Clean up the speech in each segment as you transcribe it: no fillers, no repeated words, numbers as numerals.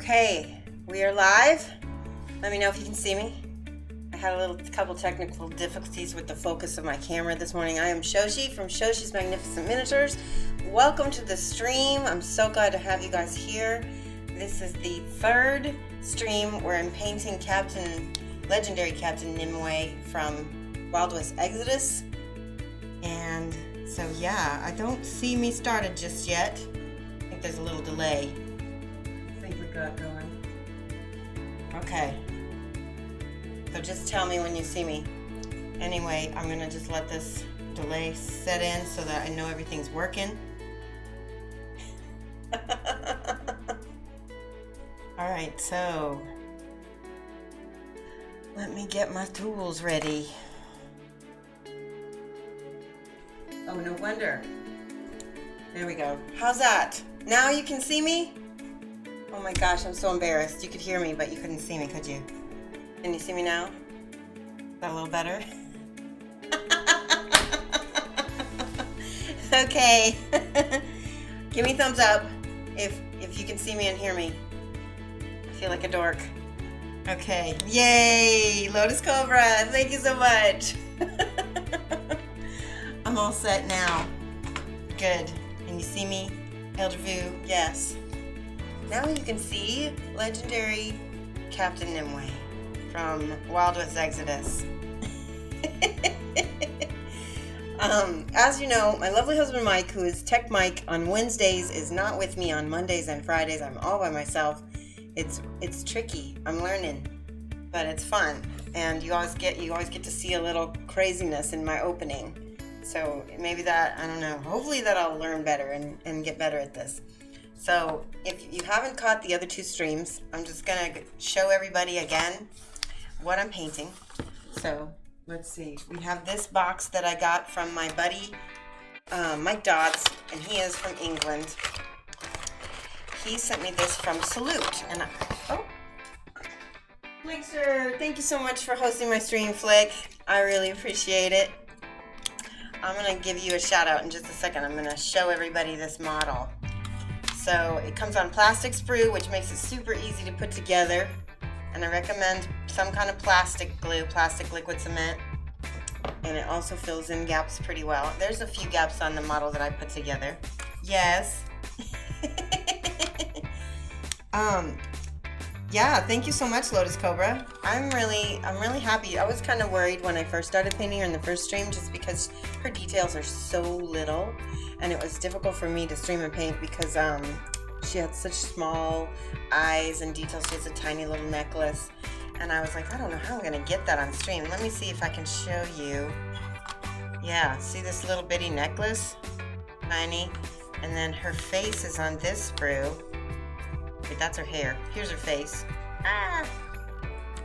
Okay, we are live. Let me know if you can see me. I had a couple technical difficulties with the focus of my camera this morning. I am Shoshi from Shoshi's Magnificent Miniatures. Welcome to the stream. I'm so glad to have you guys here. This is the third stream where I'm painting legendary Captain Nimue from Wild West Exodus. And so yeah, I don't see me started just yet. I think there's a little delay. I think we got going. Okay. So just tell me when you see me. Anyway, I'm gonna just let this delay set in so that I know everything's working. Alright, so let me get my tools ready. Oh, no wonder. There we go. How's that? Now you can see me? Oh my gosh, I'm so embarrassed. You could hear me, but you couldn't see me, could you? Can you see me now? Is that a little better? Okay. Give me a thumbs up if you can see me and hear me. I feel like a dork. Okay. Yay! Lotus Cobra, thank you so much. I'm all set now. Good. Can you see me? Elder Vu, yes. Now you can see legendary Captain Nimue from Wild West Exodus. As you know, my lovely husband Mike, who is Tech Mike on Wednesdays, is not with me on Mondays and Fridays. I'm all by myself. It's tricky. I'm learning, but it's fun, and you always get to see a little craziness in my opening. So maybe that, I don't know. Hopefully that I'll learn better and get better at this. So if you haven't caught the other two streams, I'm just gonna show everybody again what I'm painting. So let's see. We have this box that I got from my buddy Mike Dodds, and he is from England. He sent me this from Salute, and Flickster, thank you so much for hosting my stream, Flick. I really appreciate it. I'm gonna give you a shout out in just a second. I'm gonna show everybody this model. So it comes on plastic sprue, which makes it super easy to put together. And I recommend some kind of plastic glue, plastic liquid cement. And it also fills in gaps pretty well. There's a few gaps on the model that I put together. Yes. Yeah, thank you so much, Lotus Cobra. I'm really happy. I was kind of worried when I first started painting her in the first stream, just because her details are so little, and it was difficult for me to stream and paint because she had such small eyes and details. She has a tiny little necklace, and I was like, I don't know how I'm gonna get that on stream. Let me see if I can show you. Yeah, see this little bitty necklace? Tiny. And then her face is on this sprue. Wait, that's her hair. Here's her face. Ah!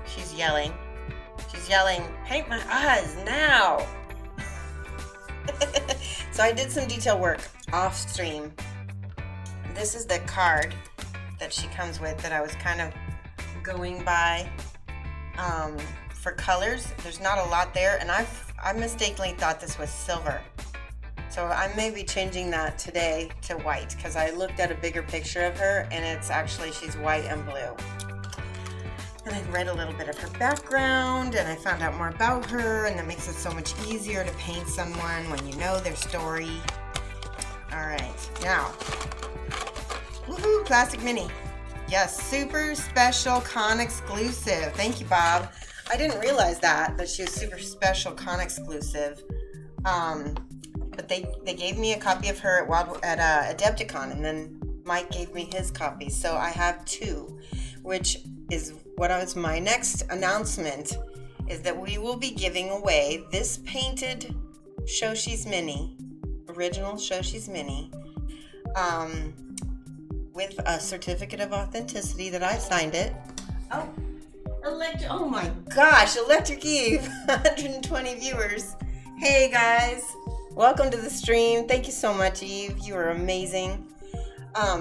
She's yelling. She's yelling, paint my eyes now! So I did some detail work off stream. This is the card that she comes with that I was kind of going by for colors. There's not a lot there, and I mistakenly thought this was silver. So I may be changing that today to white because I looked at a bigger picture of her, and it's actually, she's white and blue. And I read a little bit of her background, and I found out more about her, and that makes it so much easier to paint someone when you know their story. All right, now, woohoo, plastic mini. Yes, super special con exclusive. Thank you, Bob. I didn't realize that she was super special con exclusive. But they gave me a copy of her at Adepticon, and then Mike gave me his copy. So I have two, which is my next announcement, is that we will be giving away this painted Shoshi's Mini, original Shoshi's Mini, with a certificate of authenticity that I signed it. Oh, oh my gosh, Electric Eve, 120 viewers. Hey guys. Welcome to the stream. Thank you so much, Eve. You are amazing.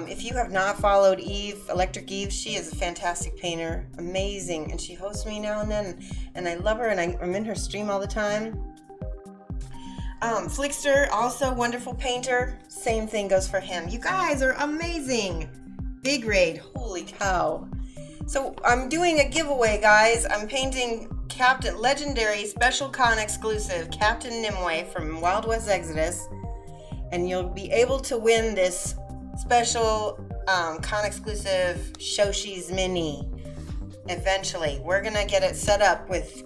If you have not followed Eve, Electric Eve, she is a fantastic painter. Amazing. And she hosts me now and then. And I love her, and I'm in her stream all the time. Flickster, also wonderful painter. Same thing goes for him. You guys are amazing. Big raid. Holy cow. So I'm doing a giveaway, guys. I'm painting Capt Legendary Special Con exclusive Captain Nimue from Wild West Exodus. And you'll be able to win this special con exclusive Shoshi's Mini. Eventually. We're going to get it set up with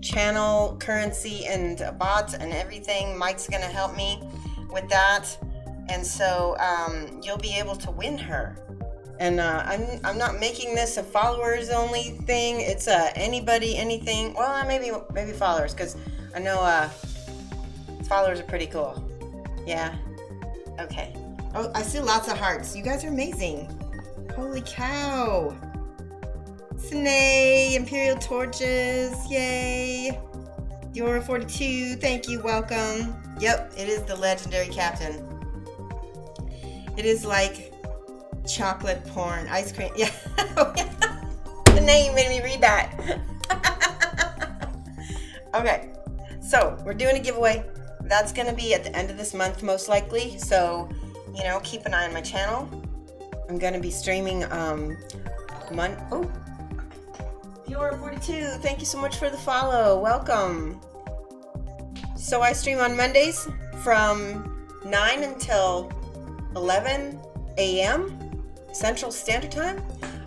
channel currency and bots and everything. Mike's going to help me with that. And so you'll be able to win her. And I'm not making this a followers only thing. It's anybody, anything. Well, maybe followers, because I know followers are pretty cool. Yeah. Okay. Oh, I see lots of hearts. You guys are amazing. Holy cow. Snay, Imperial Torches. Yay. Diora 42. Thank you. Welcome. Yep, it is the legendary Captain. It is like chocolate porn, ice cream. Yeah. The name made me read that. Okay. So we're doing a giveaway. That's going to be at the end of this month, most likely. So, keep an eye on my channel. I'm going to be streaming, Diora 42, thank you so much for the follow. Welcome. So I stream on Mondays from 9 until 11 a.m. Central Standard Time.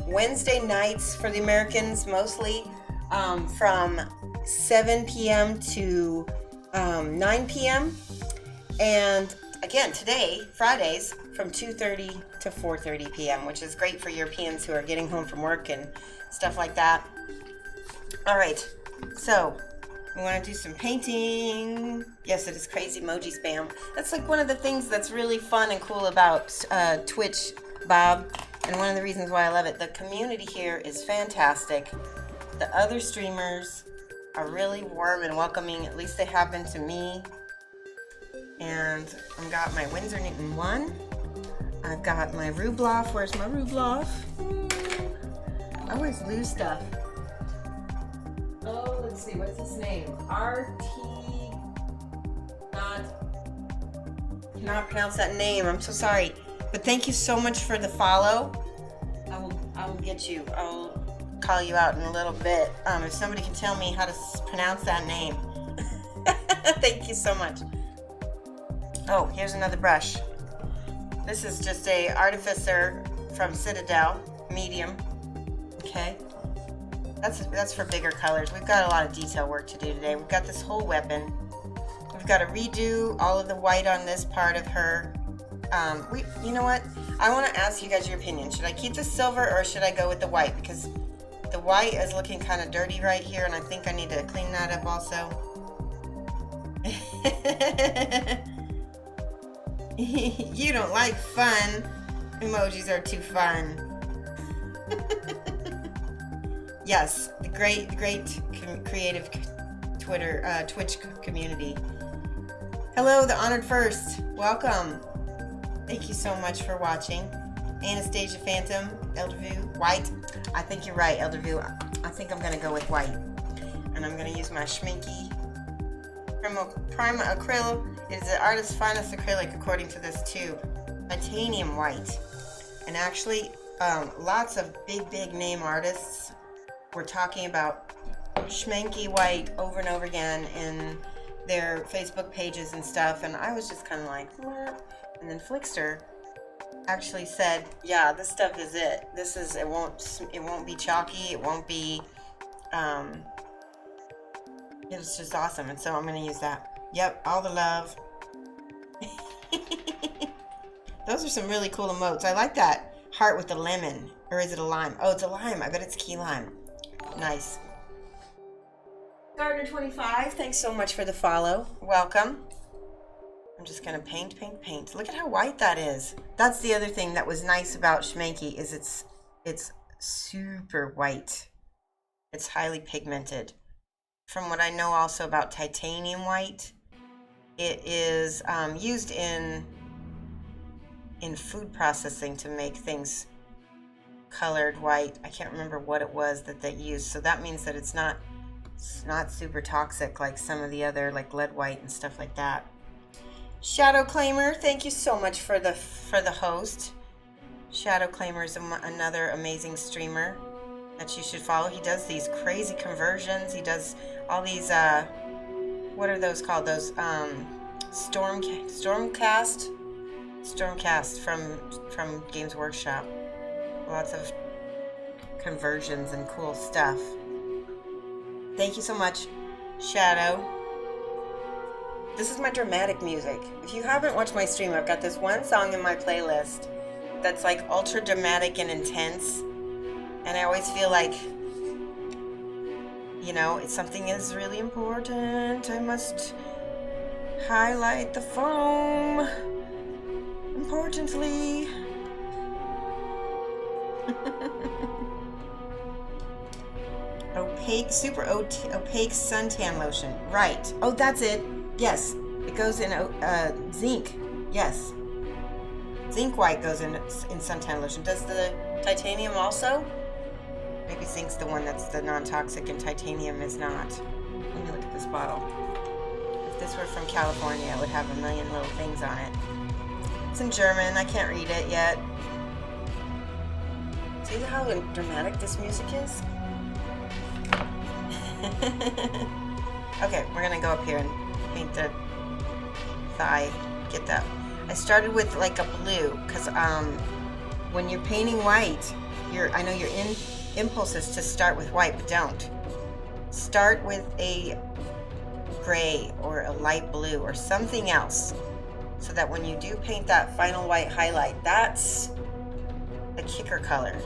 Wednesday nights for the Americans, mostly from 7 p.m. to 9 p.m. And again, today, Fridays, from 2:30 to 4:30 p.m., which is great for Europeans who are getting home from work and stuff like that. All right, so we want to do some painting. Yes, it is crazy emoji spam. That's like one of the things that's really fun and cool about Twitch, Bob, and one of the reasons why I love it. The community here is fantastic. The other streamers are really warm and welcoming. At least they have been to me. And I've got my Winsor Newton 1. I've got my Rubloff. Where's my Rubloff? I always lose stuff. Oh, let's see. What's his name? Cannot pronounce that name. I'm so sorry. But thank you so much for the follow. I will get you. I'll call you out in a little bit. If somebody can tell me how to pronounce that name. Thank you so much. Oh, here's another brush. This is just a Artificer from Citadel, medium. Okay. That's for bigger colors. We've got a lot of detail work to do today. We've got this whole weapon. We've got to redo all of the white on this part of her. You know what? I want to ask you guys your opinion. Should I keep the silver or should I go with the white? Because the white is looking kind of dirty right here, and I think I need to clean that up also. You don't like fun. Emojis are too fun. Yes, the great creative Twitch community. Hello, the honored first. Welcome. Thank you so much for watching. Anastasia Phantom, Elderview, white. I think you're right, Elderview. I think I'm gonna go with white, and I'm gonna use my Schminky Prima Acryl. It is the artist's finest acrylic, according to this tube. Titanium white, and actually, lots of big name artists were talking about Schminky white over and over again in their Facebook pages and stuff, and I was just kind of like, what? And then Flickster actually said, yeah, this stuff is it. It won't be chalky. It won't be, it's just awesome. And so I'm going to use that. Yep. All the love. Those are some really cool emotes. I like that heart with the lemon. Or is it a lime? Oh, it's a lime. I bet it's key lime. Nice. Gardner 25, thanks so much for the follow. Welcome. I'm just gonna paint. Look at how white that is. That's the other thing that was nice about Schminky is it's super white. It's highly pigmented. From what I know also about titanium white, it is used in food processing to make things colored white. I can't remember what it was that they used. So that means that it's not super toxic like some of the other, like lead white and stuff like that. Shadow Claimer, thank you so much for the host. Shadow Claimer is another amazing streamer that you should follow. He does these crazy conversions. He does all these, what are those called? Those, Stormcast from Games Workshop. Lots of conversions and cool stuff. Thank you so much, Shadow. This is my dramatic music. If you haven't watched my stream, I've got this one song in my playlist that's like ultra dramatic and intense. And I always feel like, you know, if something is really important, I must highlight the foam importantly. Super opaque suntan lotion. Right. Oh, that's it. Yes. It goes in zinc. Yes. Zinc white goes in suntan lotion. Does the titanium also? Maybe zinc's the one that's the non-toxic and titanium is not. Let me look at this bottle. If this were from California, it would have a million little things on it. It's in German. I can't read it yet. See how dramatic this music is? Okay, we're gonna go up here and paint the thigh. Get that. I started with like a blue because when you're painting white, I know your impulse is to start with white, but don't. Start with a gray or a light blue or something else, so that when you do paint that final white highlight, that's the kicker color.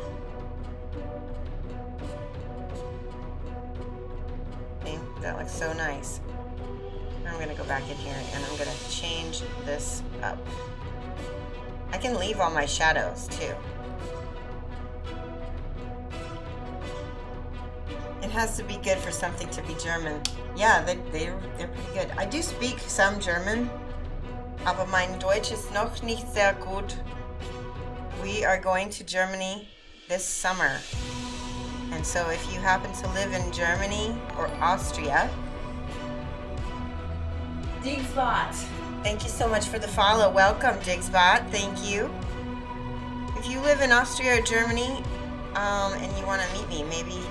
Okay, that looks so nice. I'm gonna go back in here and I'm gonna change this up. I can leave all my shadows too. It has to be good for something to be German. Yeah, they're pretty good. I do speak some German, aber mein Deutsch ist noch nicht sehr gut. We are going to Germany this summer. And so if you happen to live in Germany or Austria, Digspot. Thank you so much for the follow. Welcome, Digspot. Thank you. If you live in Austria or Germany, and you want to meet me, maybe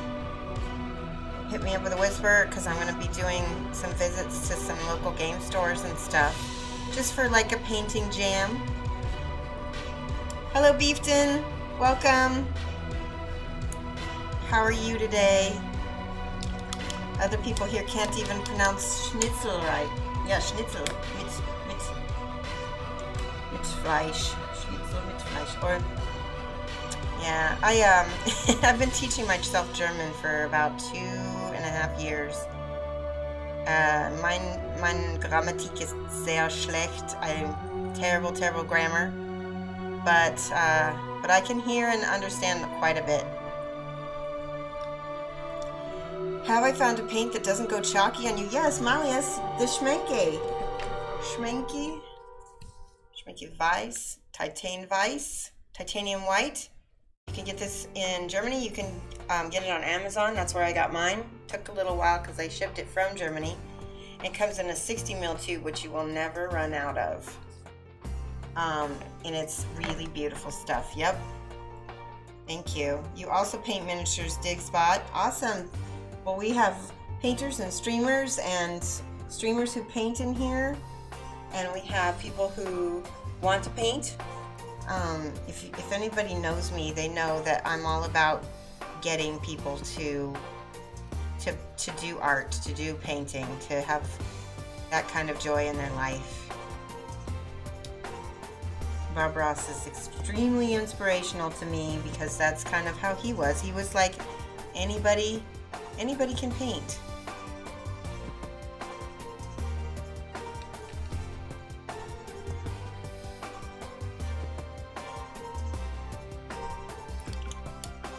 hit me up with a whisper, because I'm going to be doing some visits to some local game stores and stuff, just for like a painting jam. Hello, Beefton. Welcome. How are you today? Other people here can't even pronounce schnitzel right. Yeah, schnitzel mit Fleisch. Schnitzel mit Fleisch. Or yeah, I've been teaching myself German for about 2.5 years. Mein Grammatik ist sehr schlecht. I'm terrible grammar. But I can hear and understand quite a bit. Have I found a paint that doesn't go chalky on you? Yes, Malias, the Schmenke Weiss, titanium white. You can get this in Germany. You can get it on Amazon. That's where I got mine. Took a little while because I shipped it from Germany. It comes in a 60 ml tube, which you will never run out of. And it's really beautiful stuff. Yep. Thank you. You also paint miniatures, Digspot. Awesome. Well, we have painters and streamers who paint in here. And we have people who want to paint. If anybody knows me, they know that I'm all about getting people to do art, to do painting, to have that kind of joy in their life. Bob Ross is extremely inspirational to me because that's kind of how he was. He was like, anybody can paint.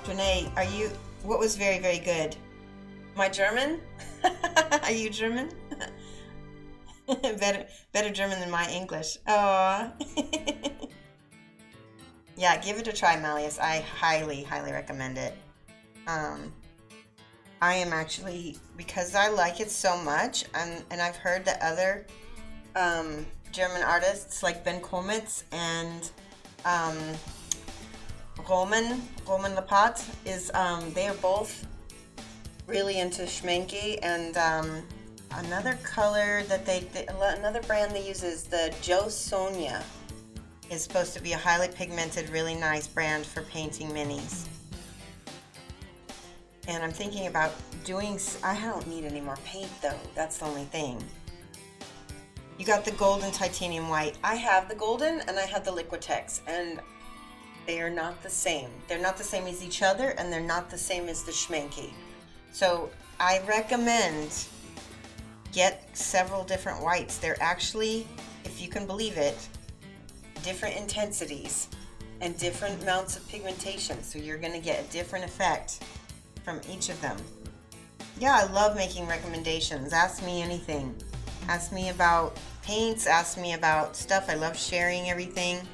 Renee, what was very, very good? My German? Are you German? better German than my English. Oh. Yeah, give it a try, Malleus. I highly recommend it. I am actually, because I like it so much, and I've heard that other German artists like Ben Komitz and Roman Lapat is, they are both really into schminky, and another color that another brand they use is the Joe Sonia. Is supposed to be a highly pigmented, really nice brand for painting minis. And I'm thinking about doing, I don't need any more paint though, that's the only thing. You got the golden titanium white. I have the golden and I have the Liquitex, and they are not the same. They're not the same as each other, and they're not the same as the schminky. So I recommend get several different whites. They're actually, if you can believe it, different intensities and different amounts of pigmentation. So you're gonna get a different effect from each of them. Yeah, I love making recommendations. Ask me anything. Ask me about paints, ask me about stuff. I love sharing everything.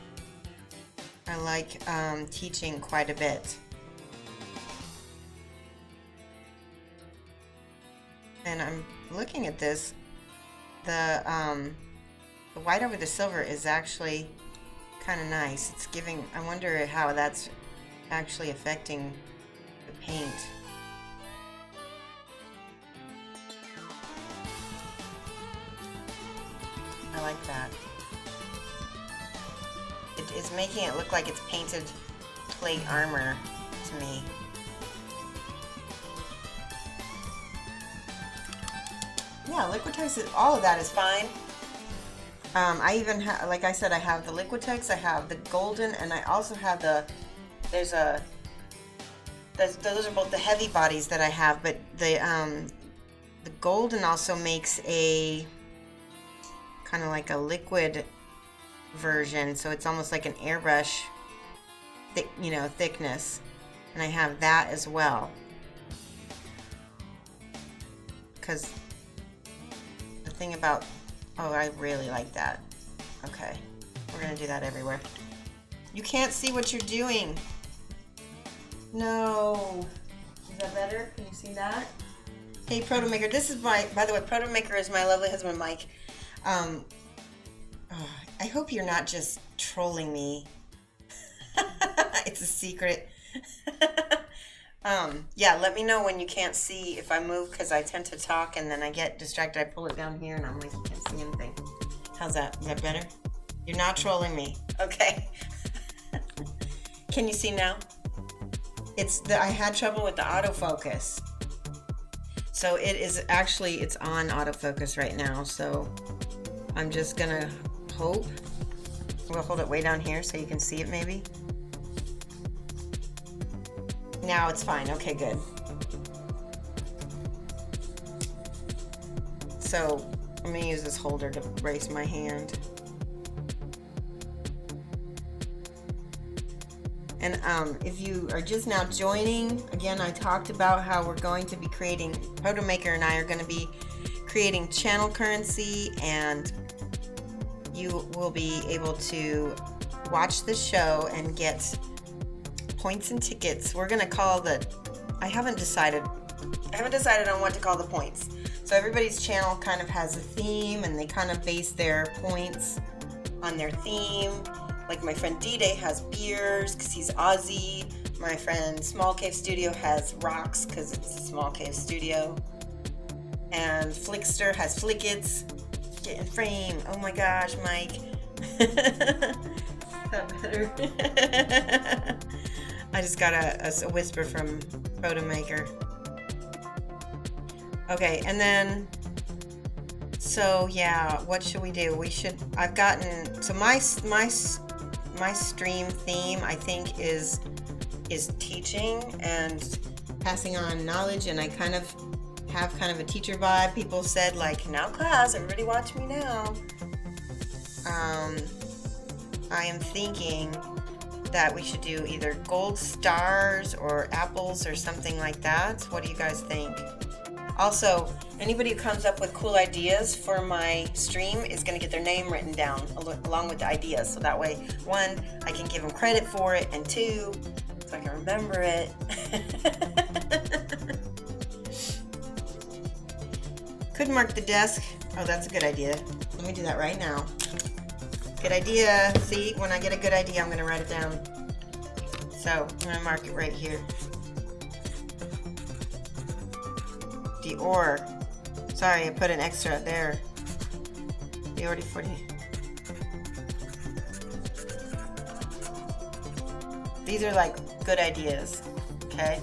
I like teaching quite a bit. And I'm looking at this. The white over the silver is actually kind of nice. It's giving, I wonder how that's actually affecting the paint. I like that. It is making it look like it's painted plate armor to me. Yeah, Liquitex, all of that is fine. I even have, like I said, I have the Liquitex, I have the golden, and I also have those are both the heavy bodies that I have, but the golden also makes a kind of like a liquid version, so it's almost like an airbrush thickness, and I have that as well, because the thing about, oh, I really like that. Okay, we're gonna do that everywhere. You can't see what you're doing. No. Is that better? Can you see that? Hey, Protomaker, this is by the way, Protomaker is my lovely husband, Mike. I hope you're not just trolling me. It's a secret. Yeah, let me know when you can't see if I move, because I tend to talk and then I get distracted. I pull it down here and I'm like, I can't see anything. How's that? Is that better? You're not trolling me. Okay. Can you see now? I had trouble with the autofocus. So it is actually, it's on autofocus right now. So I'm just gonna hope. We'll hold it way down here so you can see it maybe. Now it's fine. Okay, good. So I'm gonna use this holder to brace my hand. And if you are just now joining, again, I talked about how we're going to be creating, Protomaker and I are going to be creating channel currency, and you will be able to watch the show and get points and tickets. We're going to call I haven't decided on what to call the points. So everybody's channel kind of has a theme, and they kind of base their points on their theme. Like my friend D-Day has beers because he's Aussie. My friend Small Cave Studio has rocks because it's a Small Cave Studio. And Flickster has flickets. Get in frame. Oh my gosh, Mike. Is that better? I just got a whisper from Protomaker. Okay, and then, so yeah, what should we do? I've gotten, so my stream theme, I think, is teaching and passing on knowledge, and I kind of have kind of a teacher vibe. People said, like, now class, everybody watch me now. I am thinking that we should do either gold stars or apples or something like that. What do you guys think? Also, anybody who comes up with cool ideas for my stream is going to get their name written down along with the ideas. So that way, one, I can give them credit for it, and two, so I can remember it. Could mark the desk. Oh, that's a good idea. Let me do that right now. Good idea. See, when I get a good idea, I'm going to write it down. So I'm gonna mark it right here. Dior. Sorry, I put an extra there. Dior 40. These are like good ideas, okay?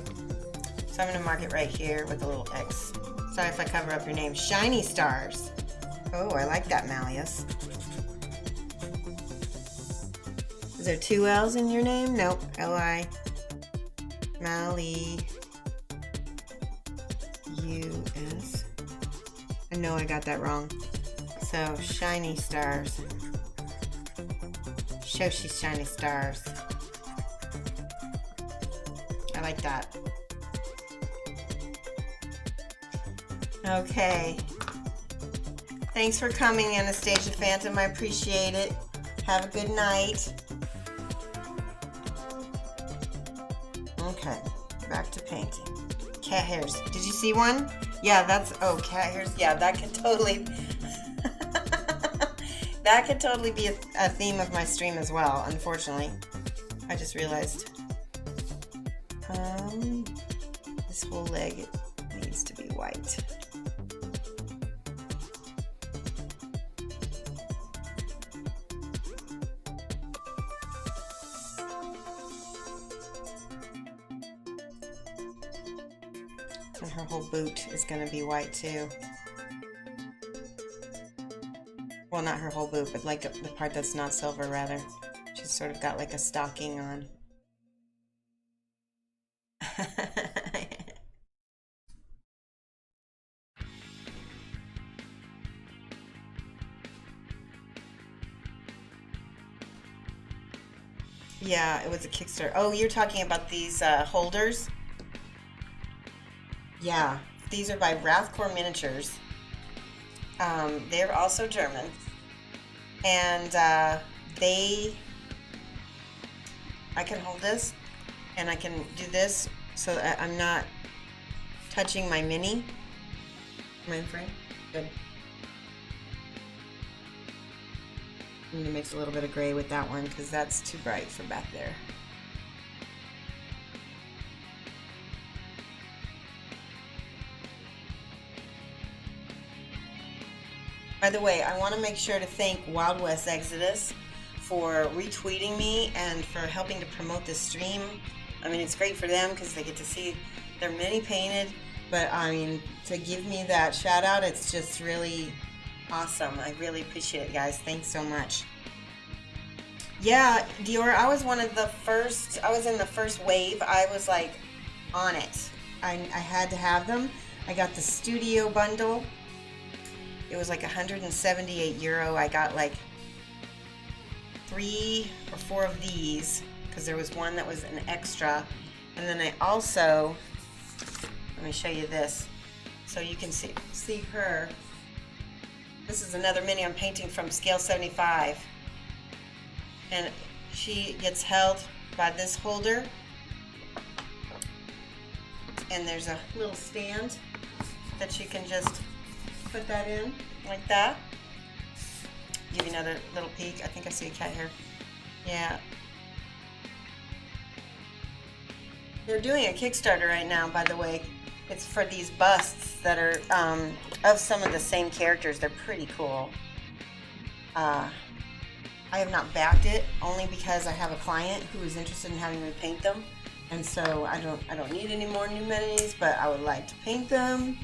So I'm gonna mark it right here with a little X. Sorry if I cover up your name. Shiny Stars. Oh, I like that, Malleus. Is there 2 L's in your name? Nope, L-I. Mally. U-S. I know I got that wrong. So, Shiny Stars. Shoshi Shiny Stars. I like that. Okay. Thanks for coming, Anastasia Phantom. I appreciate it. Have a good night. Okay, back to painting. Cat hairs. Did you see one? Yeah, that's, oh, cat hairs. Yeah, that could totally, that could totally be a theme of my stream as well, unfortunately. I just realized. This whole leg needs to be white. And her whole boot is going to be white too. Well, not her whole boot, but like the part that's not silver, rather. She's sort of got like a stocking on. Yeah, it was a Kickstarter. Oh, you're talking about these holders? Yeah, these are by Rathcore Miniatures. They're also German. And I can hold this and I can do this so that I'm not touching my mini. Am I in frame? Good. I'm gonna mix a little bit of gray with that one because that's too bright for back there. By the way, I want to make sure to thank Wild West Exodus for retweeting me and for helping to promote this stream. I mean, it's great for them because they get to see their mini painted, but I mean, to give me that shout out, it's just really awesome. I really appreciate it, guys. Thanks so much. Yeah, Dior, I was one of the first, I was in the first wave. I was like on it. I had to have them. I got the studio bundle. It was like 178 euro. I got like 3 or 4 of these because there was one that was an extra. And then I also, let me show you this so you can see her. This is another mini I'm painting from scale 75. And she gets held by this holder. And there's a little stand that you can just put that in like that. Give you another little peek. I think I see a cat here. Yeah. They're doing a Kickstarter right now, by the way. It's for these busts that are of some of the same characters. They're pretty cool. I have not backed it only because I have a client who is interested in having me paint them, and so I don't need any more new minis, but I would like to paint them.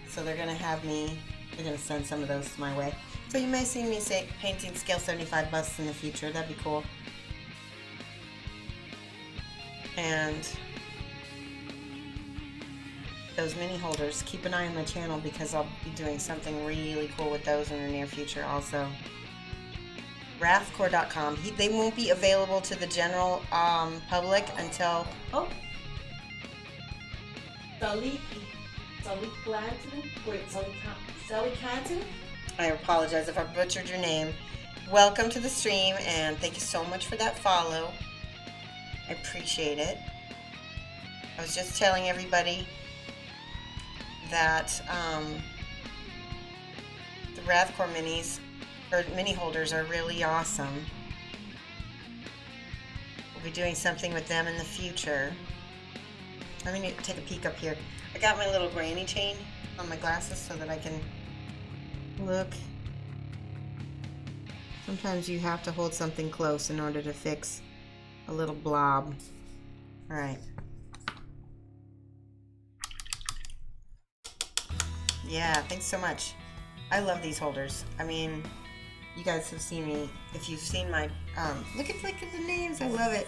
So they're gonna have me. They're gonna send some of those my way. So you may see me painting scale 75 busts in the future. That'd be cool. And those mini holders, keep an eye on my channel because I'll be doing something really cool with those in the near future also. Rathcore.com. They won't be available to the general public until Sally Clanton? I apologize if I butchered your name. Welcome to the stream and thank you so much for that follow. I appreciate it. I was just telling everybody that the Rathcore minis or mini holders are really awesome. We'll be doing something with them in the future. Let me take a peek up here. I got my little granny chain on my glasses so that I can look. Sometimes you have to hold something close in order to fix a little blob. All right. Yeah, thanks so much. I love these holders. I mean, you guys have seen me. If you've seen my, look at the names. I love it.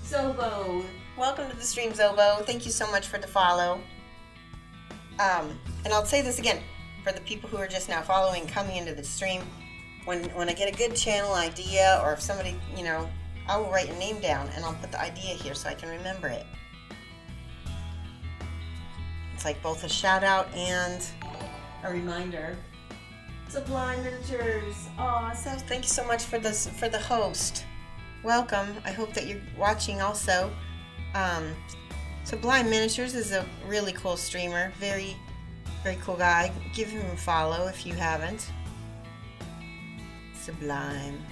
Zobo. Welcome to the stream, Zobo. Thank you so much for the follow. And I'll say this again, for the people who are just now following, coming into the stream, when I get a good channel idea, or if somebody, you know, I will write your name down and I'll put the idea here so I can remember it. It's like both a shout out and a reminder. Sublime Miniatures. Aw, so thank you so much for this, for the host. Welcome. I hope that you're watching also. Sublime Miniatures is a really cool streamer. Very, very cool guy. Give him a follow if you haven't. Sublime.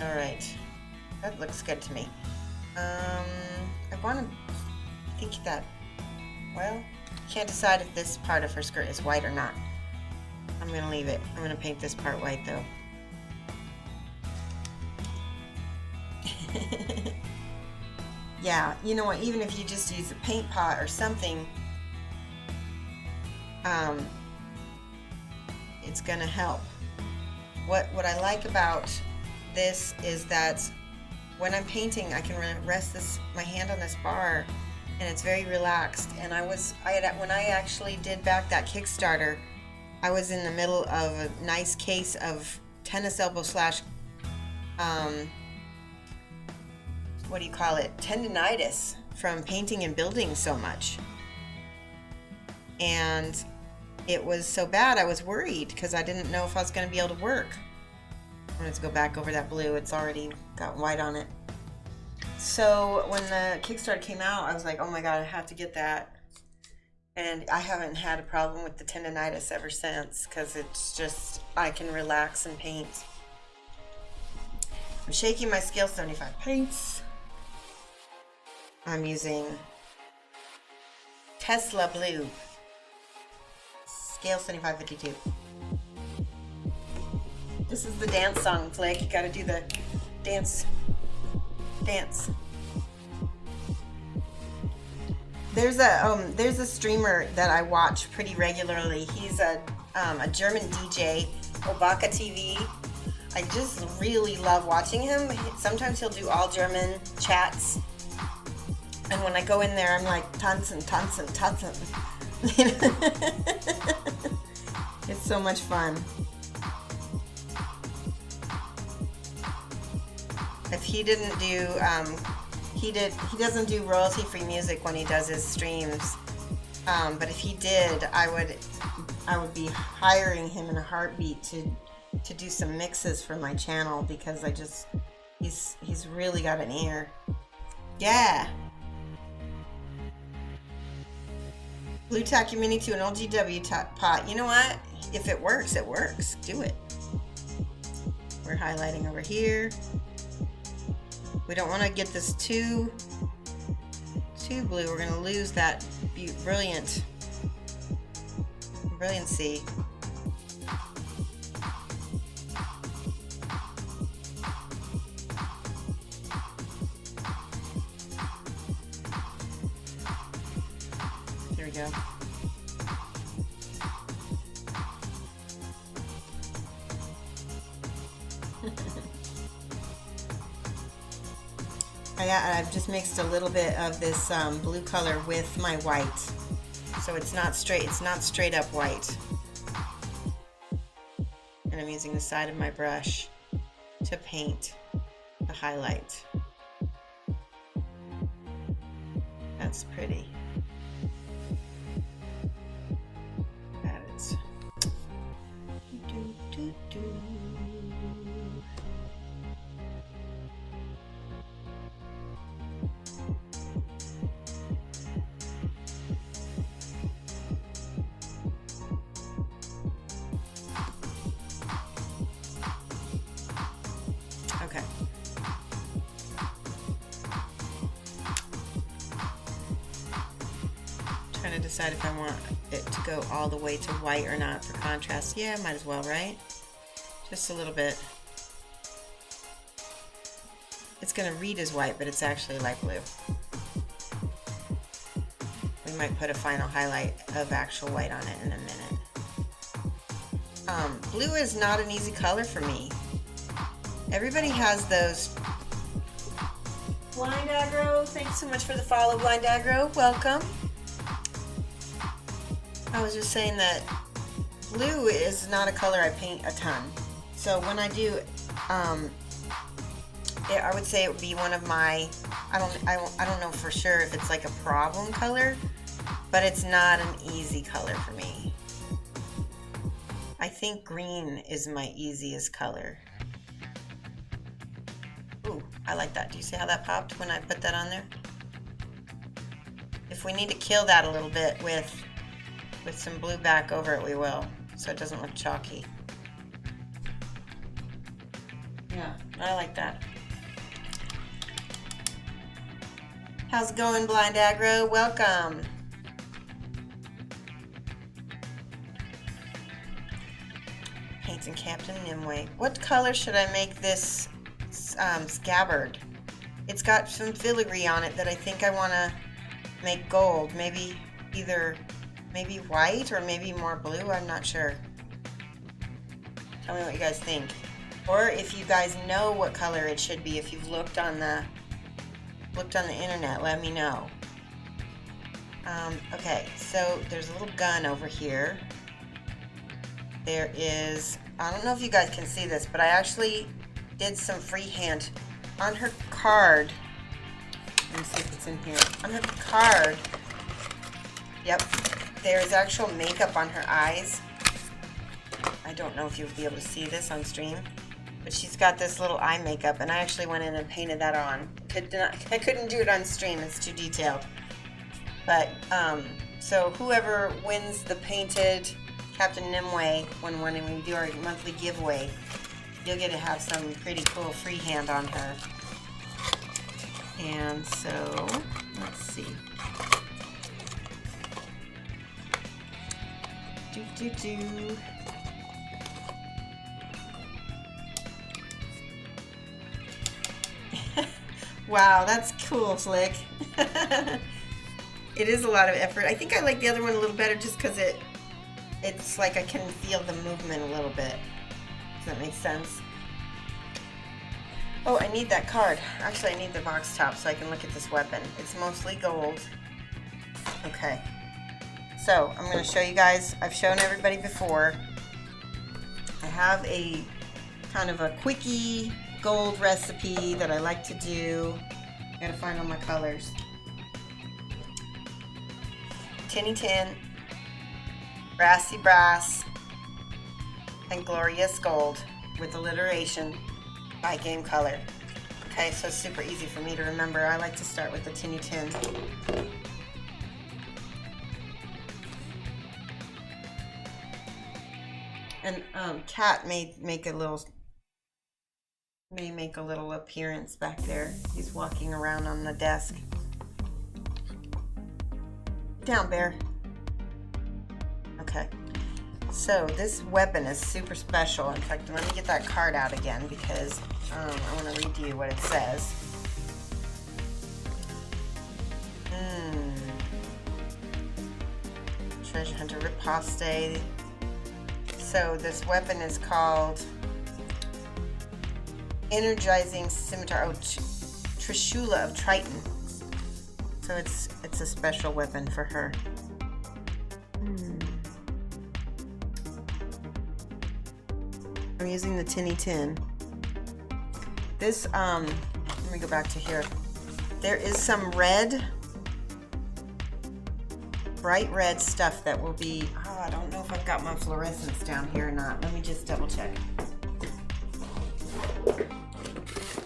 Alright. That looks good to me. I want to think that, well, can't decide if this part of her skirt is white or not. I'm going to leave it. I'm going to paint this part white though. Yeah, you know what, even if you just use a paint pot or something, it's going to help. What I like about this is that when I'm painting, I can rest my hand on this bar, and it's very relaxed. And when I actually did back that Kickstarter, I was in the middle of a nice case of tennis elbow slash, what do you call it? Tendinitis from painting and building so much. And it was so bad, I was worried because I didn't know if I was going to be able to work. I'm going to go back over that blue. It's already got white on it. So when the Kickstarter came out, I was like, oh my God, I have to get that. And I haven't had a problem with the tendinitis ever since because it's just, I can relax and paint. I'm shaking my Scale 75 paints. I'm using Tesla Blue. Scale 7552. This is the dance song, Flick. You gotta do the dance. There's a streamer that I watch pretty regularly. He's a German DJ, Obaka TV. I just really love watching him. Sometimes he'll do all German chats. And when I go in there, I'm like, tanzen. It's so much fun. If he didn't do, he doesn't do royalty-free music when he does his streams. But if he did, I would be hiring him in a heartbeat to do some mixes for my channel because he's really got an ear. Yeah. Blue tack your mini to an LGW pot. You know what? If it works, it works. Do it. We're highlighting over here. We don't want to get this too blue. We're going to lose that brilliancy. There we go. I've just mixed a little bit of this blue color with my white, so it's not straight up white. And I'm using the side of my brush to paint the highlight. That's pretty. That is. trying to decide if I want it to go all the way to white or not for contrast. Yeah, might as well, right? Just a little bit. It's going to read as white, but it's actually light blue. We might put a final highlight of actual white on it in a minute. Blue is not an easy color for me. Everybody has those. Blind Aggro, thanks so much for the follow, Blind Aggro. Welcome. I was just saying that blue is not a color I paint a ton. So when I do, I would say it would be one of my, I don't know for sure if it's like a problem color, but it's not an easy color for me. I think green is my easiest color. Ooh, I like that. Do you see how that popped when I put that on there? If we need to kill that a little bit with some blue back over it, we will, so it doesn't look chalky. Yeah, I like that. How's it going, Blind Aggro? Welcome. Painting Captain Nimue. What color should I make this scabbard? It's got some filigree on it that I think I want to make gold. Maybe maybe white or maybe more blue. I'm not sure. Tell me what you guys think. Or if you guys know what color it should be, if you've looked on the internet, let me know. Okay, so there's a little gun over here. There is, I don't know if you guys can see this, but I actually did some freehand on her card. Let me see if it's in here. On her card, yep, there's actual makeup on her eyes. I don't know if you'll be able to see this on stream, but she's got this little eye makeup, and I actually went in and painted that on. I couldn't do it on stream, it's too detailed. But, so whoever wins the painted Captain Nimue, when we do our monthly giveaway, you'll get to have some pretty cool freehand on her. And so, let's see. Wow, that's cool, Slick. It is a lot of effort. I think I like the other one a little better just because it's like I can feel the movement a little bit. Does that make sense? Oh, I need that card. Actually, I need the box top so I can look at this weapon. It's mostly gold. Okay. So, I'm going to show you guys. I've shown everybody before. I have a kind of a quickie gold recipe that I like to do. Gotta find all my colors. Tinny Tin, Brassy Brass, and Glorious Gold with alliteration by Game Color. Okay, so it's super easy for me to remember. I like to start with the Tinny Tin. And Cat may make a little appearance back there. He's walking around on the desk. Down, Bear. Okay. So this weapon is super special. In fact, let me get that card out again because I want to read to you what it says. Treasure Hunter Riposte. So this weapon is called Energizing Scimitar. Oh, Trishula of Triton. So it's a special weapon for her. I'm using the Tinny Tin. This, let me go back to here. There is some red, bright red stuff that will be, I don't know if I've got my fluorescence down here or not. Let me just double check.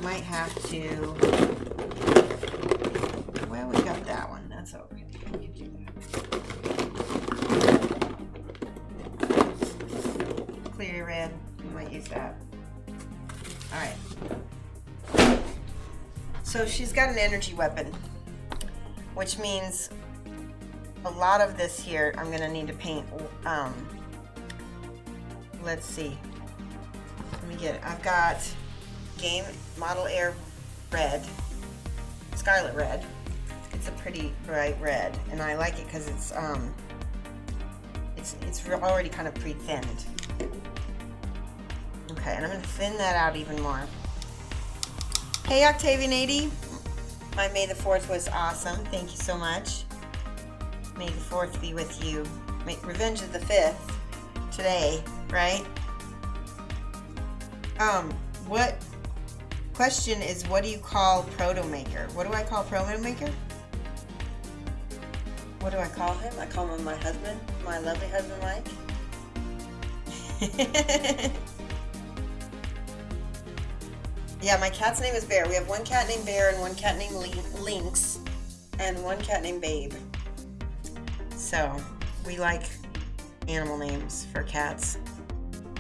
Might have to, well, we got that one. That's okay. We can do that. Clear red. We might use that. All right. So she's got an energy weapon, which means a lot of this here I'm gonna need to paint. Let's see. Let me get it. I've got Game Model Air Red, Scarlet Red. It's a pretty bright red, and I like it because it's already kind of pre-thinned. Okay, and I'm gonna thin that out even more. Hey Octavian 80, my May the 4th was awesome. Thank you so much. May the 4th be with you. Revenge of the 5th today, right? What question is, what do you call Proto Maker? What do I call Proto Maker? What do I call him? I call him my husband, my lovely husband, Mike. Yeah, my cat's name is Bear. We have one cat named Bear and one cat named Lynx and one cat named Babe. So we like animal names for cats.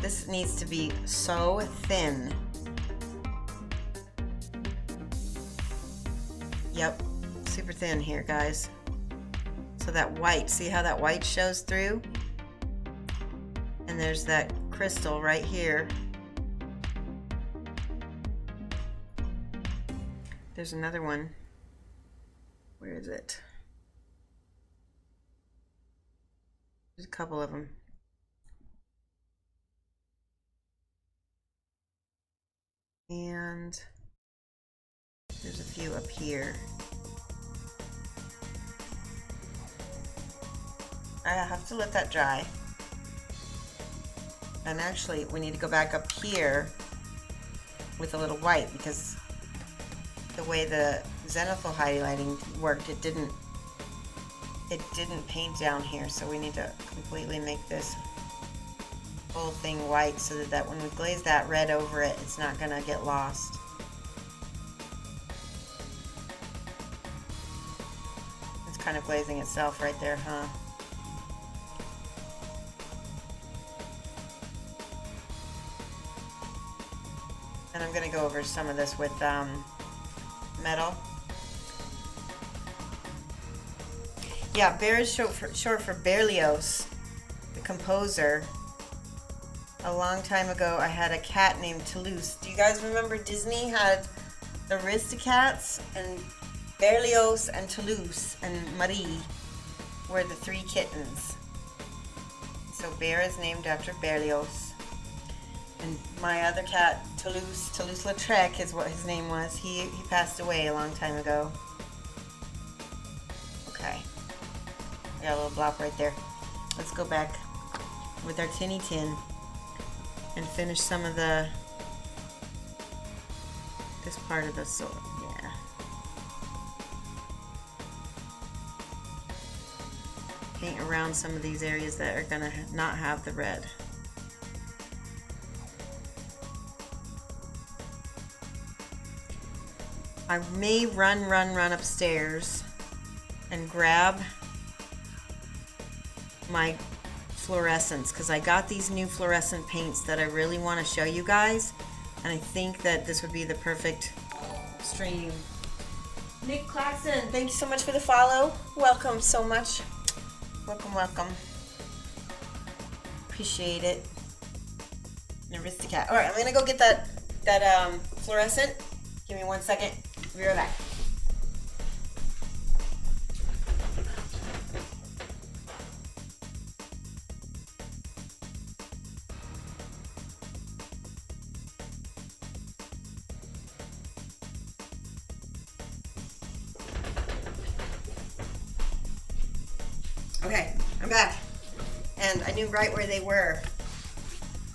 This needs to be so thin. Yep, super thin here, guys. So that white, see how that white shows through? And there's that crystal right here. There's another one. Where is it? There's a couple of them. And there's a few up here. I have to let that dry. And actually, we need to go back up here with a little white, because the way the zenithal highlighting worked, it didn't paint down here. So we need to completely make this whole thing white so that when we glaze that red over it, it's not gonna get lost. It's kind of glazing itself right there, huh? And I'm gonna go over some of this with metal. Yeah, Bear is short for Berlioz, the composer. A long time ago, I had a cat named Toulouse. Do you guys remember Disney had the Aristocats, and Berlioz and Toulouse and Marie were the three kittens. So Bear is named after Berlioz. And my other cat, Toulouse-Lautrec is what his name was. He passed away a long time ago. Okay. I got a little blop right there. Let's go back with our tinny tin and finish some of this part of the sword. Yeah. Paint around some of these areas that are gonna not have the red. I may run upstairs and grab my fluorescents, because I got these new fluorescent paints that I really want to show you guys, and I think that this would be the perfect stream. Nick Claxton, thank you so much for the follow. Welcome so much. Welcome. Appreciate it. An Aristocat. All right, I'm gonna go get that fluorescent. Give me 1 second. Be right back. Okay, I'm back, and I knew right where they were.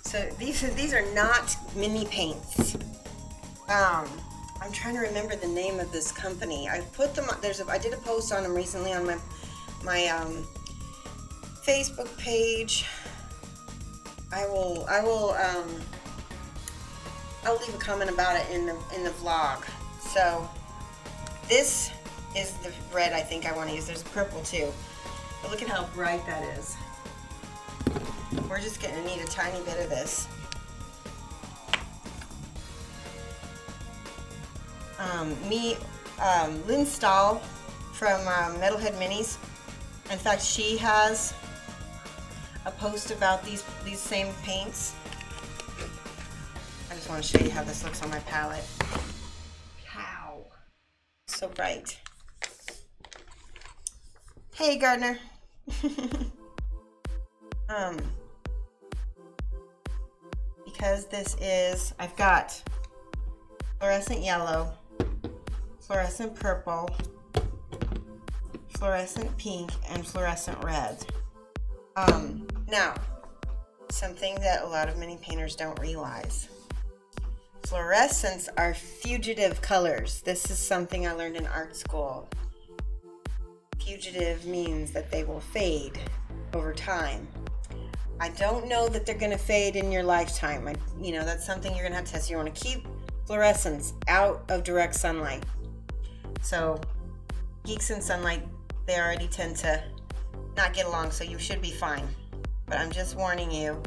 So these are not mini paints. I'm trying to remember the name of this company. I put them. I did a post on them recently on my Facebook page. I'll leave a comment about it in the vlog. So this is the red I think I want to use. There's purple too. But look at how bright that is. We're just going to need a tiny bit of this. Lynn Stahl from Metalhead Minis In fact, she has a post about these same paints. I just want to show you how this looks on my palette. Pow! So bright. Hey, Gardner. Because this is, I've got fluorescent yellow, fluorescent purple, fluorescent pink, and fluorescent red. Now, something that a lot of mini painters don't realize. Fluorescents are fugitive colors. This is something I learned in art school. Fugitive means that they will fade over time. I don't know that they're going to fade in your lifetime. That's something you're going to have to test. You want to keep fluorescents out of direct sunlight. So geeks in sunlight, they already tend to not get along, so you should be fine. But I'm just warning you.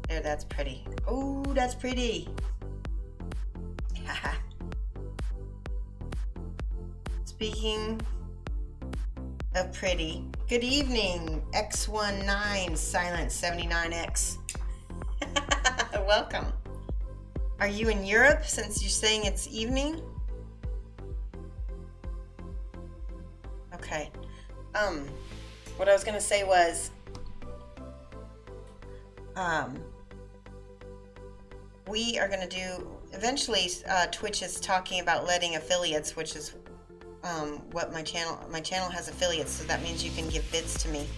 There, that's pretty. Oh, that's pretty. Speaking of pretty, good evening, X19 Silent 79X. Welcome. Are you in Europe since you're saying it's evening? Okay. What I was gonna say was, we are gonna do, eventually, Twitch is talking about letting affiliates, which is what my channel has affiliates, so that means you can give bits to me.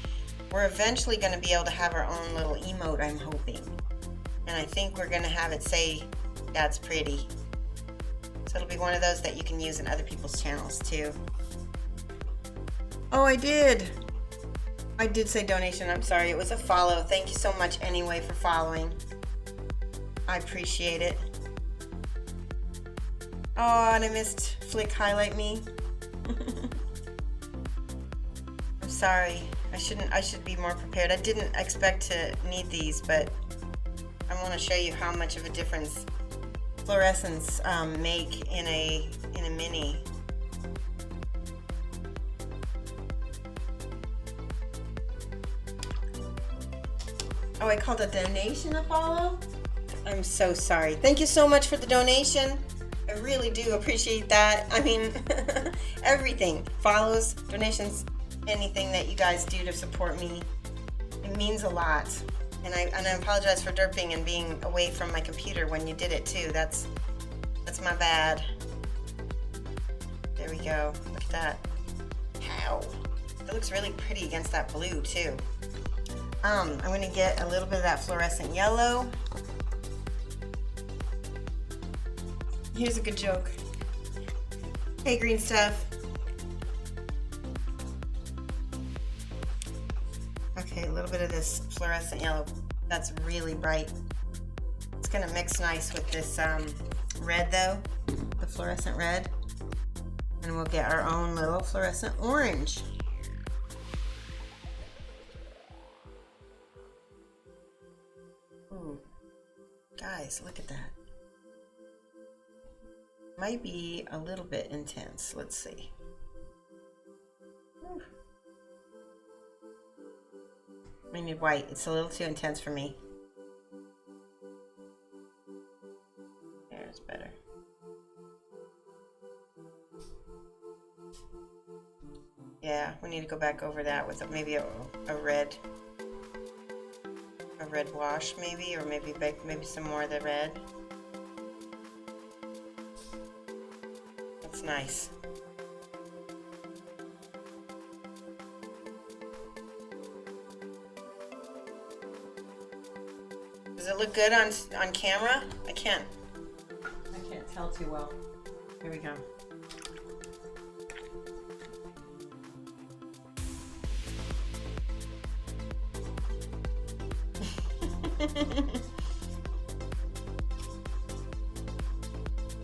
We're eventually going to be able to have our own little emote, I'm hoping. And I think we're going to have it say, that's pretty. So it'll be one of those that you can use in other people's channels too. Oh, I did say donation. I'm sorry. It was a follow. Thank you so much anyway for following. I appreciate it. Oh, and I missed Flick Highlight Me. I'm sorry. I should be more prepared. I didn't expect to need these, but I want to show you how much of a difference fluorescents make in a mini. Oh, I called a donation a follow? I'm so sorry. Thank you so much for the donation. I really do appreciate that. I mean, everything. Follows, donations, anything that you guys do to support me. It means a lot. And I apologize for derping and being away from my computer when you did it too. That's my bad. There we go. Look at that. How? It looks really pretty against that blue too. I'm going to get a little bit of that fluorescent yellow. Here's a good joke. Hey, green stuff. Okay, a little bit of this fluorescent yellow. That's really bright. It's gonna mix nice with this red though, the fluorescent red. And we'll get our own little fluorescent orange. Ooh, guys, look at that. Might be a little bit intense. Let's see. We need white. It's a little too intense for me. There's better. Yeah, we need to go back over that with maybe a red wash maybe, or maybe some more of the red. That's nice. Does it look good on camera? I can't tell too well. Here we go.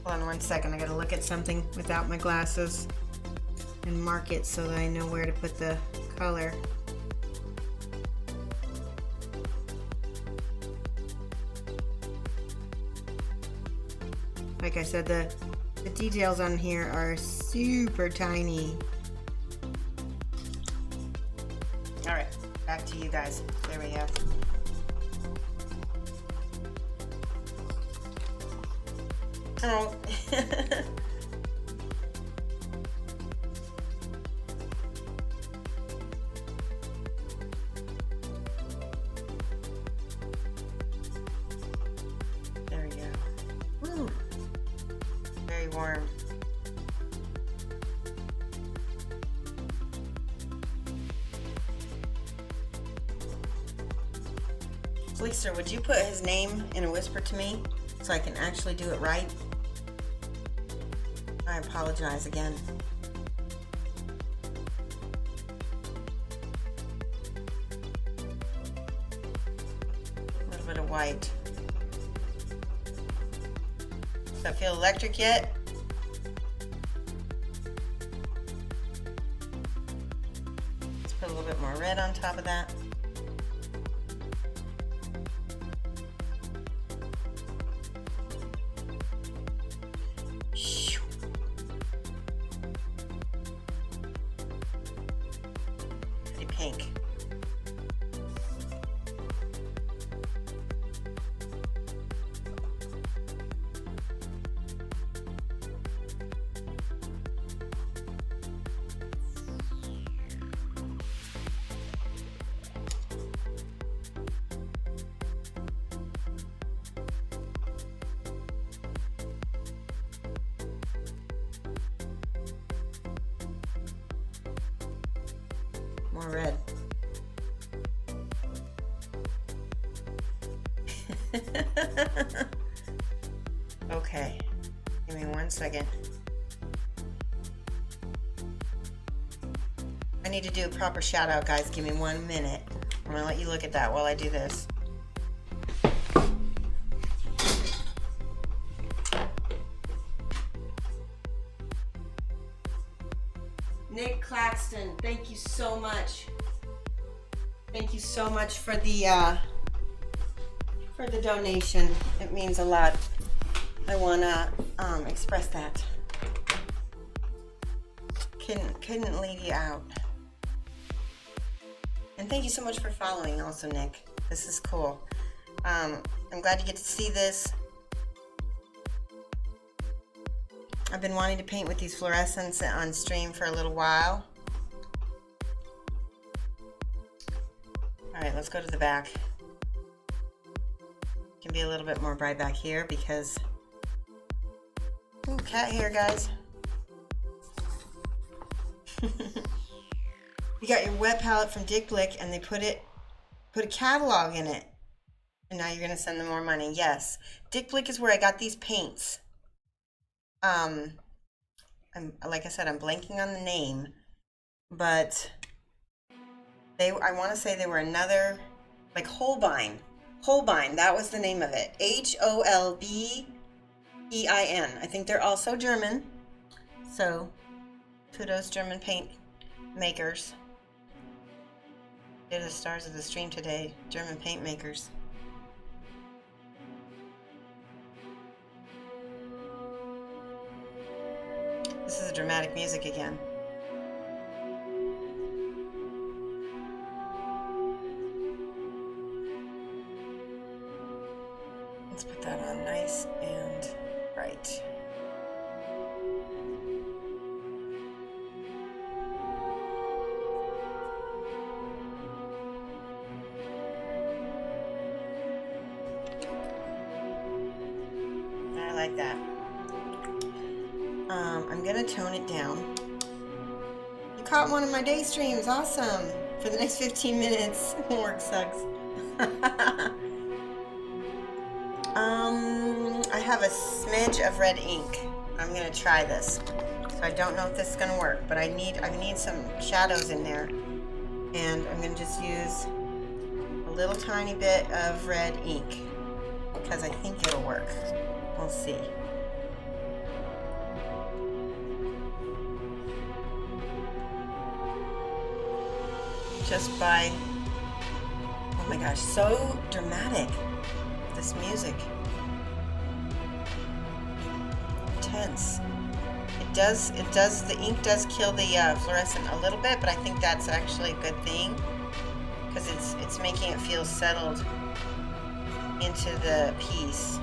Hold on one second. I gotta look at something without my glasses and mark it so that I know where to put the color. Like I said, the details on here are super tiny. All right, back to you guys. There we go. Oh. There we go. Woo. Very warm. Fleecer, would you put his name in a whisper to me so I can actually do it right? I apologize again. A little bit of white. Does that feel electric yet? Let's put a little bit more red on top of that. Pink. More red. Okay, give me 1 second. I need to do a proper shout out, guys. Give me 1 minute. I'm gonna let you look at that while I do this. Nick Claxton, thank you so much. Thank you so much for the donation. It means a lot. I wanna express that. Couldn't leave you out. And thank you so much for following also, Nick. This is cool. I'm glad you get to see this. I've been wanting to paint with these fluorescents on stream for a little while. All right, let's go to the back. Can be a little bit more bright back here because, ooh, cat hair, guys. You got your wet palette from Dick Blick, and they put a catalog in it, and now you're gonna send them more money. Yes, Dick Blick is where I got these paints. Like I said, I'm blanking on the name, but I want to say they were another, like Holbein. Holbein, that was the name of it. Holbein. I think they're also German. So, kudos, German paint makers. They're the stars of the stream today, German paint makers. This is dramatic music again. Let's put that on nice and bright. I like that. I'm gonna tone it down. You caught one of my day streams, awesome. For the next 15 minutes, work sucks. I have a smidge of red ink. I'm gonna try this. So I don't know if this is gonna work, but I need some shadows in there. And I'm gonna just use a little tiny bit of red ink because I think it'll work. We'll see. Just by, oh my gosh, so dramatic, this music. Intense. The ink does kill the fluorescent a little bit, but I think that's actually a good thing. because it's making it feel settled into the piece.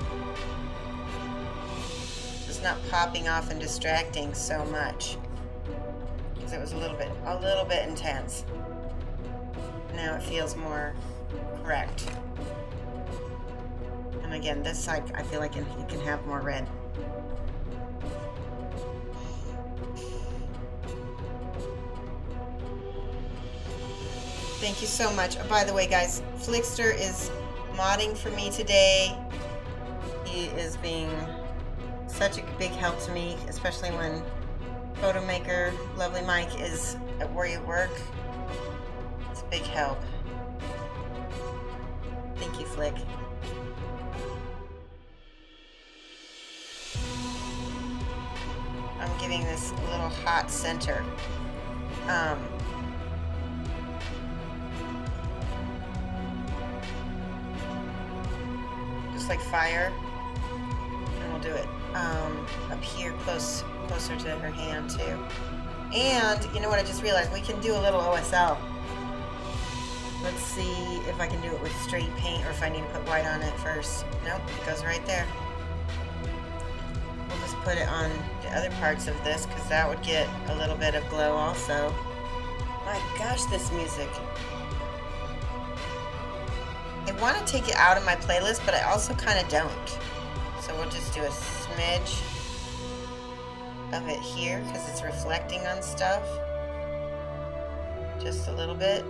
It's not popping off and distracting so much, because it was a little bit intense. Now it feels more correct. And again, this side I feel like it can have more red. Thank you so much. Oh, by the way, guys, Flickster is modding for me today. He is being such a big help to me, especially when Photo Maker, Lovely Mike, is at where you work. It's a big help. Thank you, Flick. I'm giving this a little hot center. Just like fire. And we'll do it up here closer to her hand too. And you know what I just realized? We can do a little OSL. Let's see if I can do it with straight paint or if I need to put white on it first. Nope, it goes right there. We'll just put it on the other parts of this because that would get a little bit of glow also. My gosh, this music. I want to take it out of my playlist, but I also kind of don't. So we'll just do a smidge of it here because it's reflecting on stuff. Just a little bit.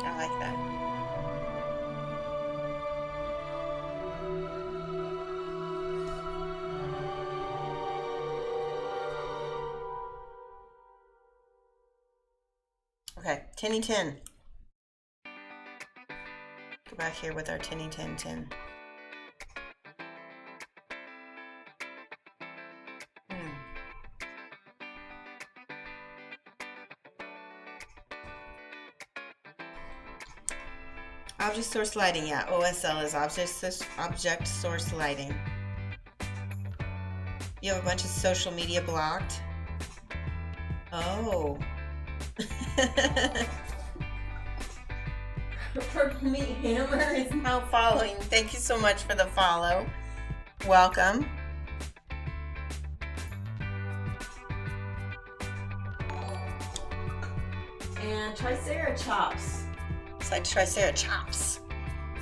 I like that. Okay, tinny tin. Go back here with our tinny tin. Object source lighting, yeah. OSL is object source lighting. You have a bunch of social media blocked. Oh. Purple Meat Hammer is now following. Thank you so much for the follow. Welcome. And Triceratops. It's like Triceratops.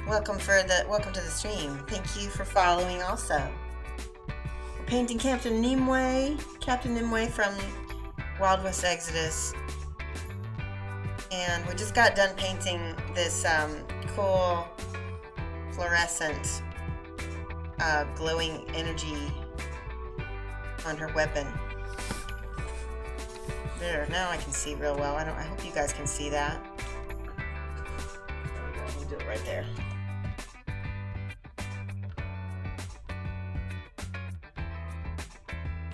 Welcome to the stream. Thank you for following also. We're painting Captain Nimue from Wild West Exodus. And we just got done painting this cool fluorescent glowing energy on her weapon. There, now I can see real well. I hope you guys can see that. We'll do it right there.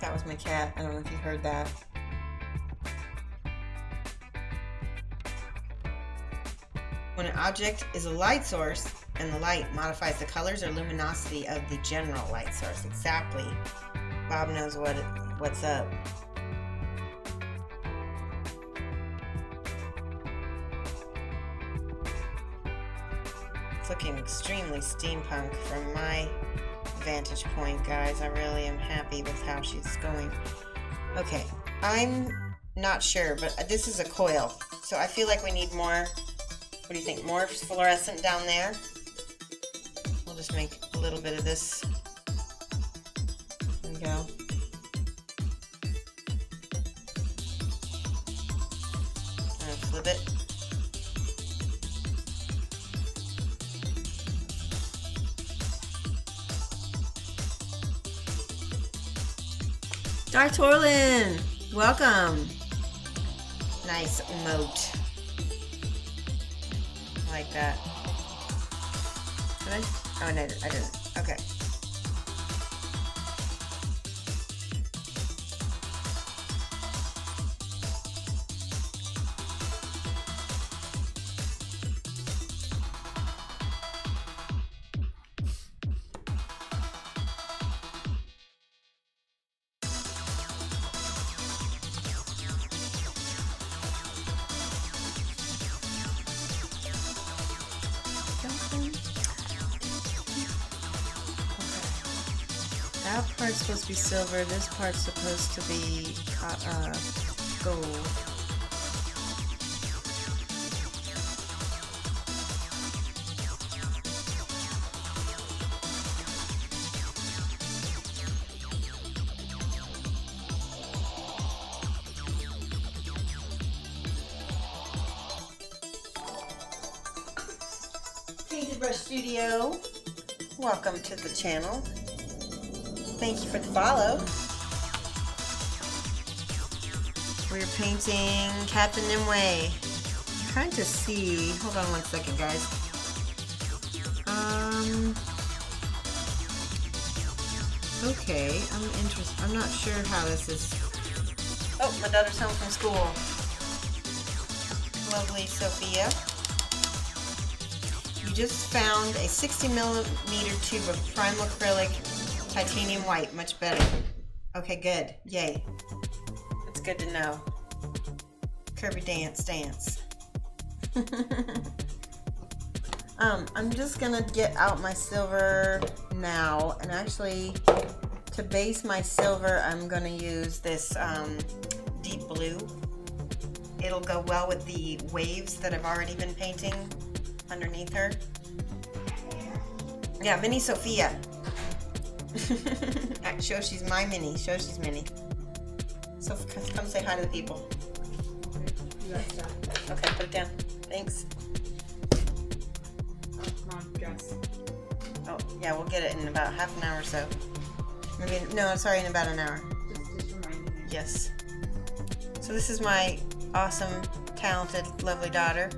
That was my cat. I don't know if you heard that. When an object is a light source and the light modifies the colors or luminosity of the general light source. Exactly. Bob knows what's up. It's looking extremely steampunk from my vantage point, guys. I really am happy with how she's going. Okay, I'm not sure, but this is a coil, so I feel like we need more. What do you think? More fluorescent down there? We'll just make a little bit of this. There we go. And flip it. Dark Torlin, welcome. Nice emote. I like that. Did I? Oh, no, I didn't. Okay. that part's supposed to be silver. This part's supposed to be gold. Paintbrush Studio, welcome to the channel. Thank you for the follow. We're painting Capt and Nimue. I'm trying to see, hold on one second guys. Okay, I'm not sure how this is. Oh, my daughter's home from school. Lovely Sophia. You just found a 60mm tube of primal acrylic titanium white. Much better. Okay, good. Yay. That's good to know. Kirby dance. I'm just gonna get out my silver now, and actually to base my silver I'm gonna use this deep blue. It'll go well with the waves that I've already been painting underneath her. Yeah, Mini Sophia. Show she's my mini. Show she's mini. So come say hi to the people. Okay, put it down. Thanks. Oh, yeah, we'll get it in about half an hour or so. Maybe, no, sorry, in about an hour. Just remind me. Yes. So this is my awesome, talented, lovely daughter.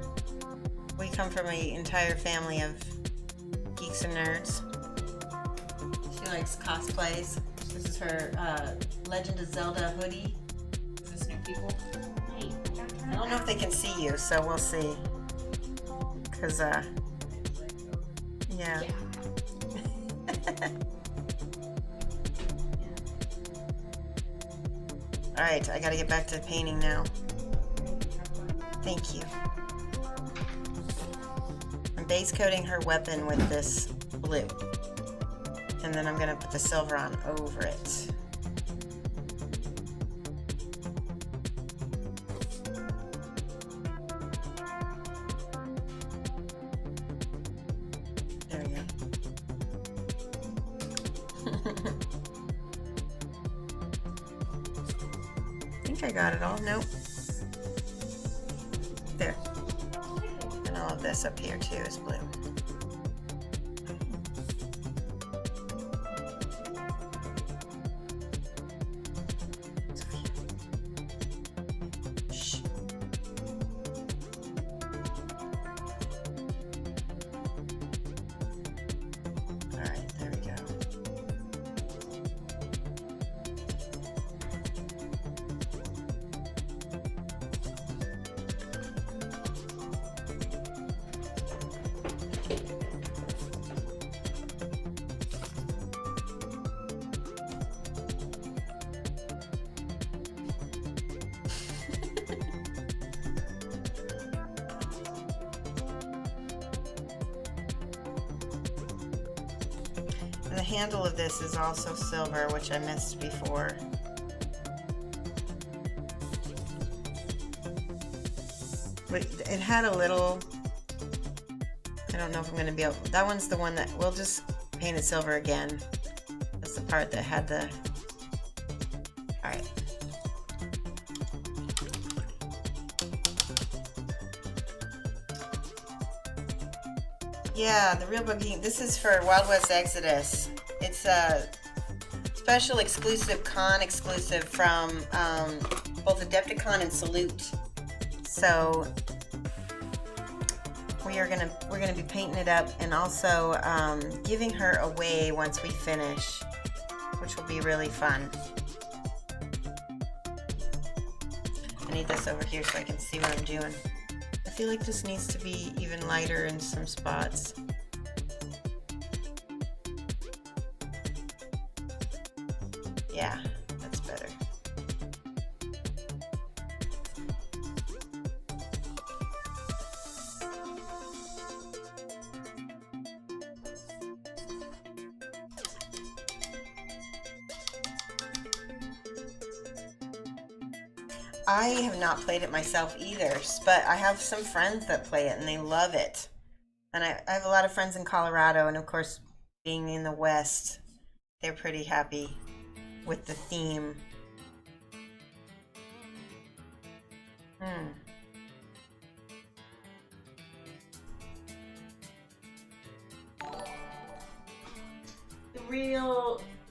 We come from an entire family of geeks and nerds. She likes cosplays. This is her Legend of Zelda hoodie. Is this new people? Hey, I don't know if they can see you, so we'll see. Cause yeah. All right, I gotta get back to painting now. Thank you. I'm base coating her weapon with this blue. And then I'm gonna put the silver on over it. There we go. I think I got it all. Nope. There. And all of this up here too is blue. Shh. All right, there we go. And the handle of this is also silver, which I missed before. But it had a little, I don't know if I'm going to be able, that one's the one that, we'll just paint it silver again. That's the part that had the, alright. Yeah, the real boogie. This is for Wild West Exodus. It's a special exclusive con exclusive from both Adepticon and Salute. So we're gonna be painting it up and also giving her away once we finish, which will be really fun. I need this over here so I can see what I'm doing. I feel like this needs to be even lighter in some spots. Yeah, that's better. I have not played it myself either, but I have some friends that play it and they love it. And I have a lot of friends in Colorado, and of course, being in the West, they're pretty happy with the theme. Hmm.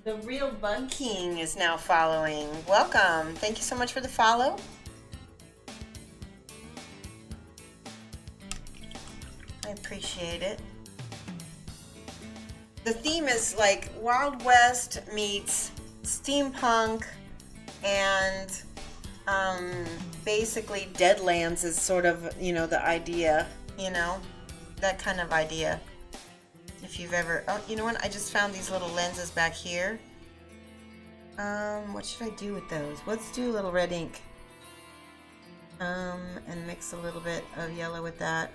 The real Bug King is now following. Welcome. Thank you so much for the follow. I appreciate it. The theme is like Wild West meets steampunk, and basically Deadlands is sort of, the idea, that kind of idea. If you've ever, oh, you know what? I just found these little lenses back here. What should I do with those? Let's do a little red ink. And mix a little bit of yellow with that.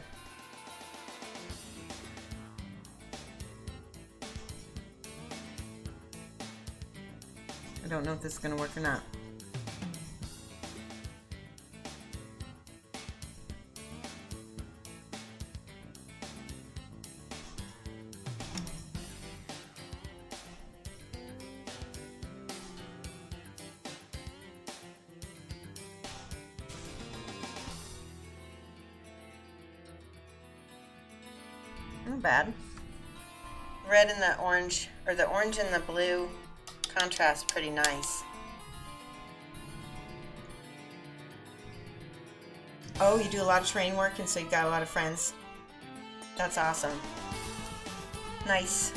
I don't know if this is going to work or not. Not bad. Red and the orange, or the orange and the blue contrast pretty nice. Oh, you do a lot of terrain work, and so you've got a lot of friends. That's awesome. Nice.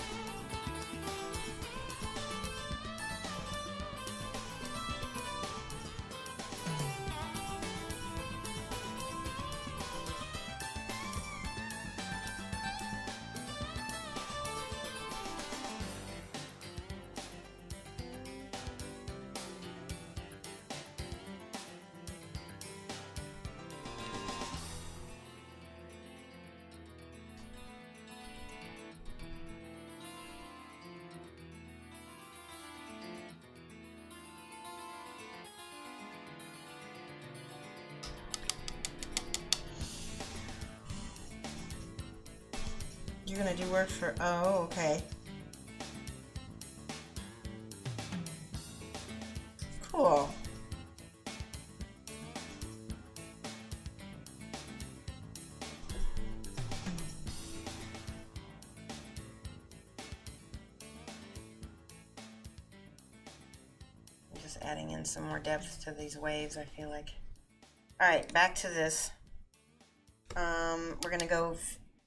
You're gonna do work for, oh, okay. Cool. I'm just adding in some more depth to these waves, I feel like. All right, back to this. We're gonna go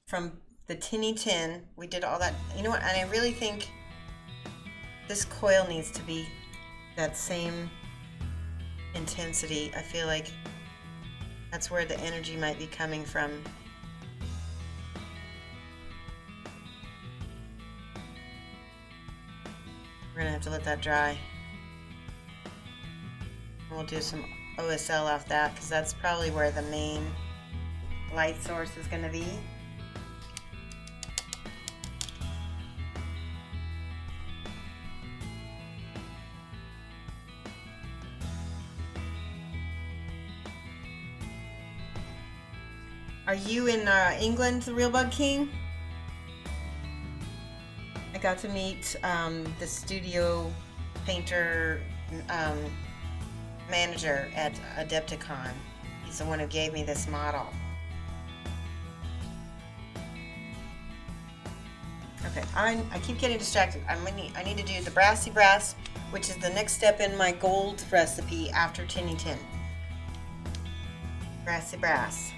from the tinny tin. We did all that. You know what? And I really think this coil needs to be that same intensity. I feel like that's where the energy might be coming from. We're gonna have to let that dry. And we'll do some OSL off that, because that's probably where the main light source is gonna be. Are you in England, the Real Bug King? I got to meet the studio painter manager at Adepticon. He's the one who gave me this model. Okay, I keep getting distracted. I need to do the brassy brass, which is the next step in my gold recipe after tinny tin. Brassy brass.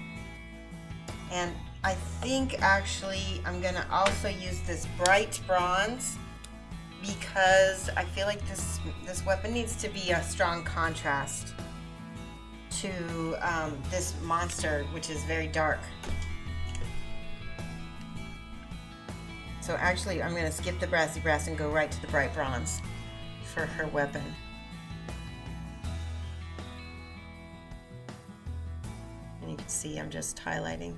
And I think actually I'm gonna also use this bright bronze, because I feel like this weapon needs to be a strong contrast to this monster, which is very dark. So actually I'm gonna skip the brassy brass and go right to the bright bronze for her weapon. And you can see I'm just highlighting.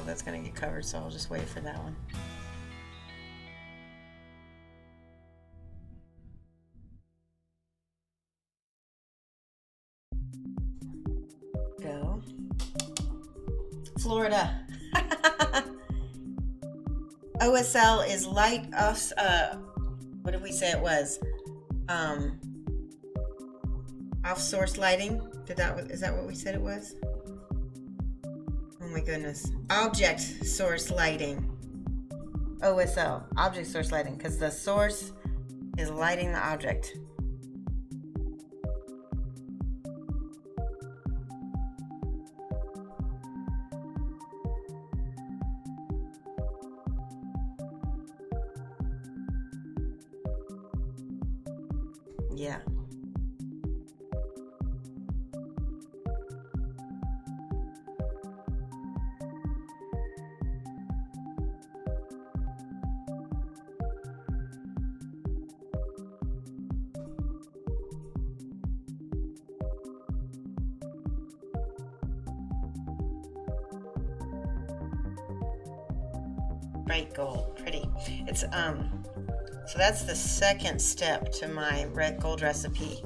that's gonna get covered, so I'll just wait for that one. Go. Florida. OSL is light us what did we say it was? Off source lighting. Is that what we said it was? Oh my goodness. Object source lighting. OSL. Object source lighting. Because the source is lighting the object. Yeah. Bright gold, pretty. It's so that's the second step to my red gold recipe.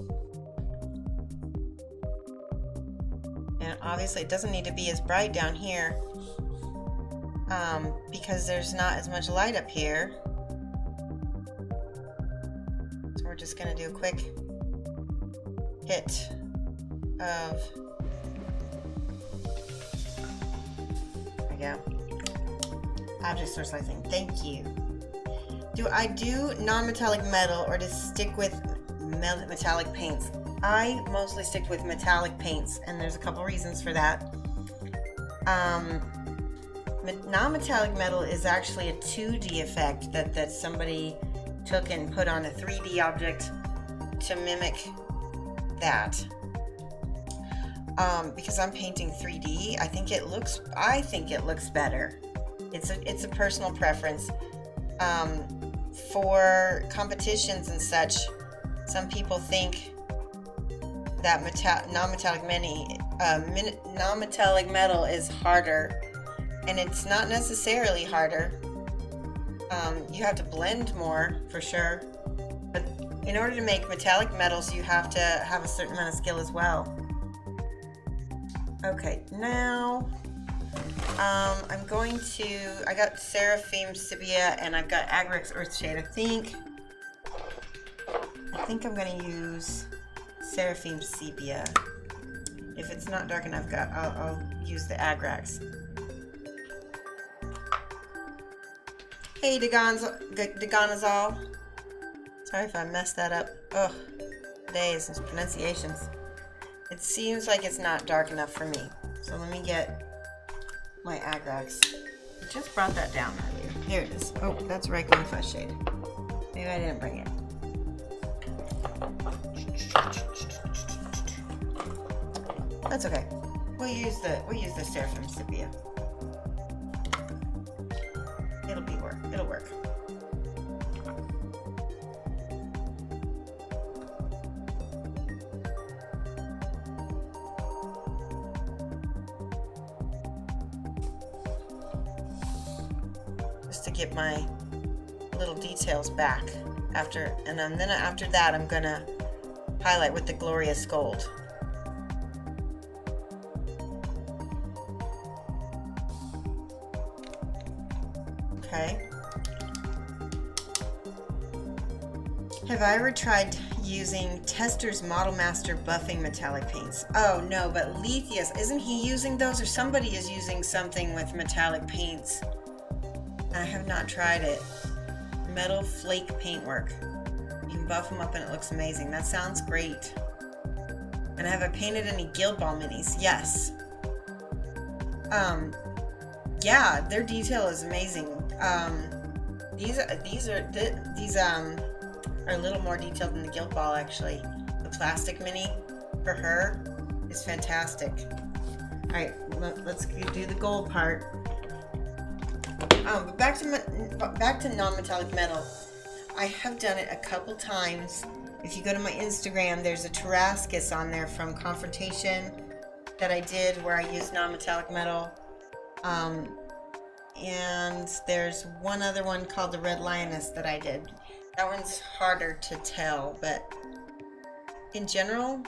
And obviously it doesn't need to be as bright down here because there's not as much light up here. So we're just gonna do a quick hit of, there we go. Object source lighting. Thank you. Do I do non-metallic metal or just stick with metallic paints? I mostly stick with metallic paints, and there's a couple reasons for that. Non-metallic metal is actually a 2D effect that somebody took and put on a 3D object to mimic that. Because I'm painting 3D, I think it looks better. It's a personal preference. For competitions and such, some people think that non-metallic metal is harder, and it's not necessarily harder. You have to blend more for sure, but in order to make metallic metals, you have to have a certain amount of skill as well. Okay, now I'm going to, I got Seraphim Sepia and I've got Agrex Earthshade. I think I'm going to use Seraphim Sepia. If it's not dark enough, I'll use the Agrex. Hey, Dagonazal. Sorry if I messed that up. Ugh, days and pronunciations. It seems like it's not dark enough for me. So let me get my Agrex. I just brought that down earlier. Here it is. Oh, that's regular fuzz shade. Maybe I didn't bring it. That's okay. We'll use the Seraphim Sepia. It'll work. Just to get my little details back after that I'm gonna highlight with the Glorious Gold. Okay. Have I ever tried using Tester's Model Master buffing metallic paints? Oh no, but Lethius, isn't he using those, or somebody is using something with metallic paints? I have not tried it. Metal flake paintwork. You can buff them up and it looks amazing. That sounds great. And have I painted any Guild Ball minis? Yes. Yeah, their detail is amazing. These are a little more detailed than the Guild Ball, actually. The plastic mini for her is fantastic. All right, let's do the gold part. But back to non-metallic metal. I have done it a couple times. If you go to my Instagram, there's a Tarascus on there from Confrontation that I did where I used non-metallic metal. And there's one other one called the Red Lioness that I did. That one's harder to tell, but in general,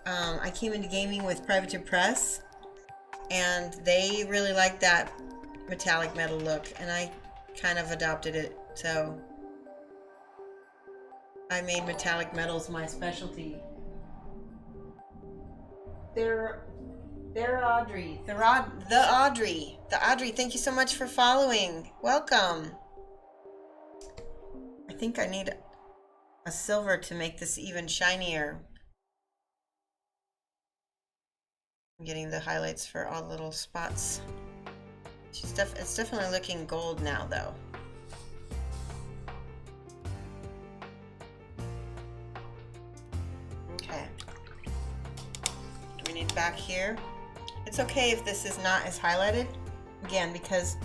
I came into gaming with Privateer Press, and they really liked that metallic metal look, and I kind of adopted it. So I made metallic metals my specialty. They're Audrey. The Audrey. The Audrey, thank you so much for following. Welcome. I think I need a silver to make this even shinier. I'm getting the highlights for all the little spots. It's definitely looking gold now, though. Okay. Do we need back here? It's okay if this is not as highlighted. Again, because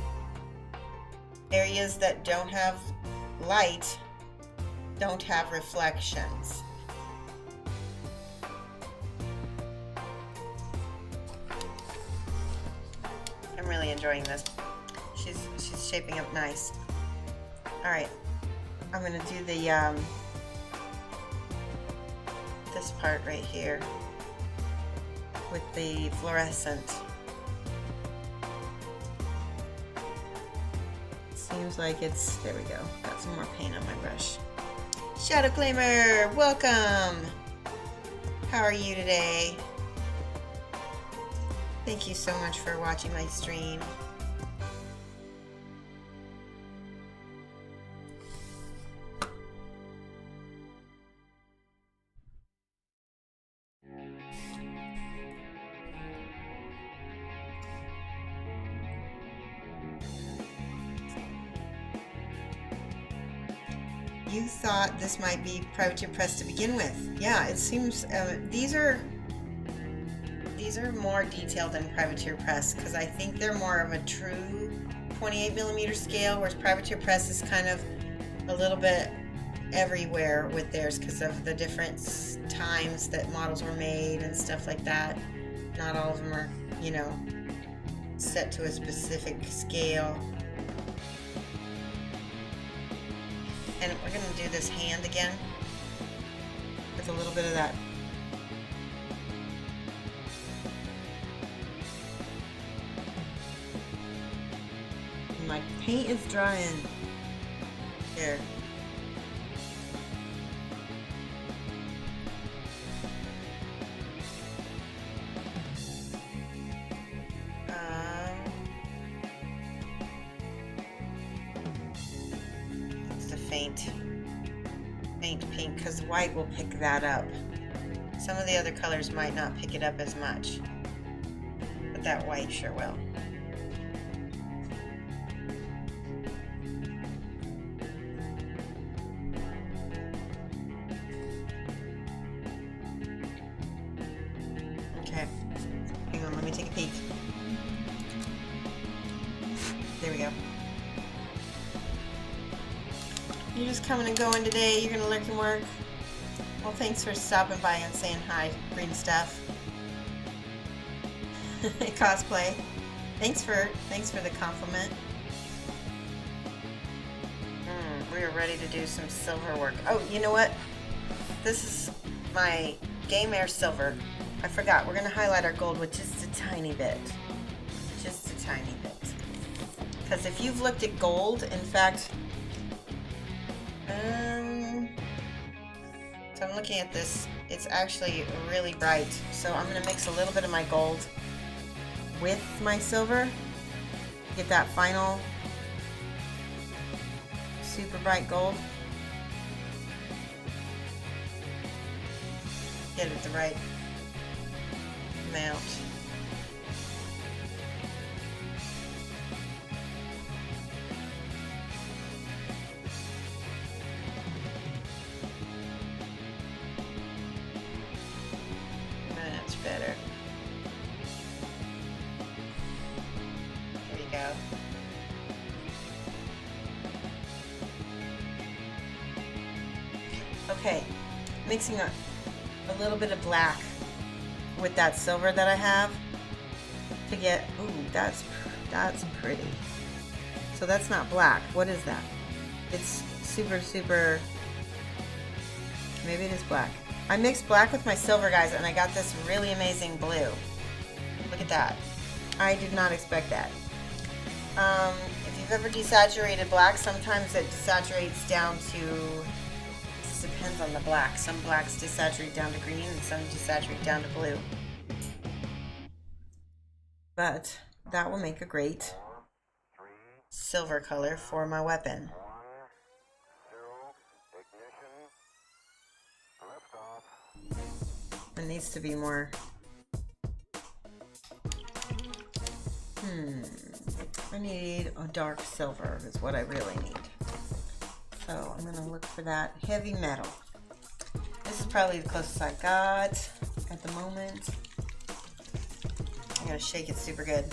areas that don't have light don't have reflections. I'm really enjoying this. She's shaping up nice. All right, I'm gonna do the this part right here with the fluorescent. Seems like it's, there we go. Got some more paint on my brush. Shadow Claimer, welcome. How are you today? Thank you so much for watching my stream. You thought this might be Privateer Press to begin with. Yeah, it seems these are more detailed than Privateer Press because I think they're more of a true 28mm scale, whereas Privateer Press is kind of a little bit everywhere with theirs because of the different times that models were made and stuff like that. Not all of them are, you know, set to a specific scale. And we're going to do this hand again with a little bit of that. My paint is drying. There. Faint pink because white will pick that up. Some of the other colors might not pick it up as much, but that white sure will. Okay, hang on, let me take a peek. There we go. You're just coming and going today. You're gonna lurk and work. Well, thanks for stopping by and saying hi, Green Stuff. Cosplay. Thanks for the compliment. We are ready to do some silver work. Oh, you know what? This is my Game Air silver. I forgot. We're gonna highlight our gold with just a tiny bit. Just a tiny bit. Because if you've looked at gold, in fact. So I'm looking at this, it's actually really bright. So I'm going to mix a little bit of my gold with my silver. Get that final super bright gold. Get it the right amount. Better. There you go. Okay, mixing a little bit of black with that silver that I have to get, ooh, that's pretty. So that's not black. What is that? It's super, maybe it is black. I mixed black with my silver, guys, and I got this really amazing blue. Look at that. I did not expect that. If you've ever desaturated black, sometimes it desaturates down to, this depends on the black. Some blacks desaturate down to green and some desaturate down to blue. But that will make a great silver color for my weapon. It needs to be more. I need a dark silver is what I really need. So I'm gonna look for that heavy metal. This is probably the closest I got at the moment. I'm gonna shake it super good.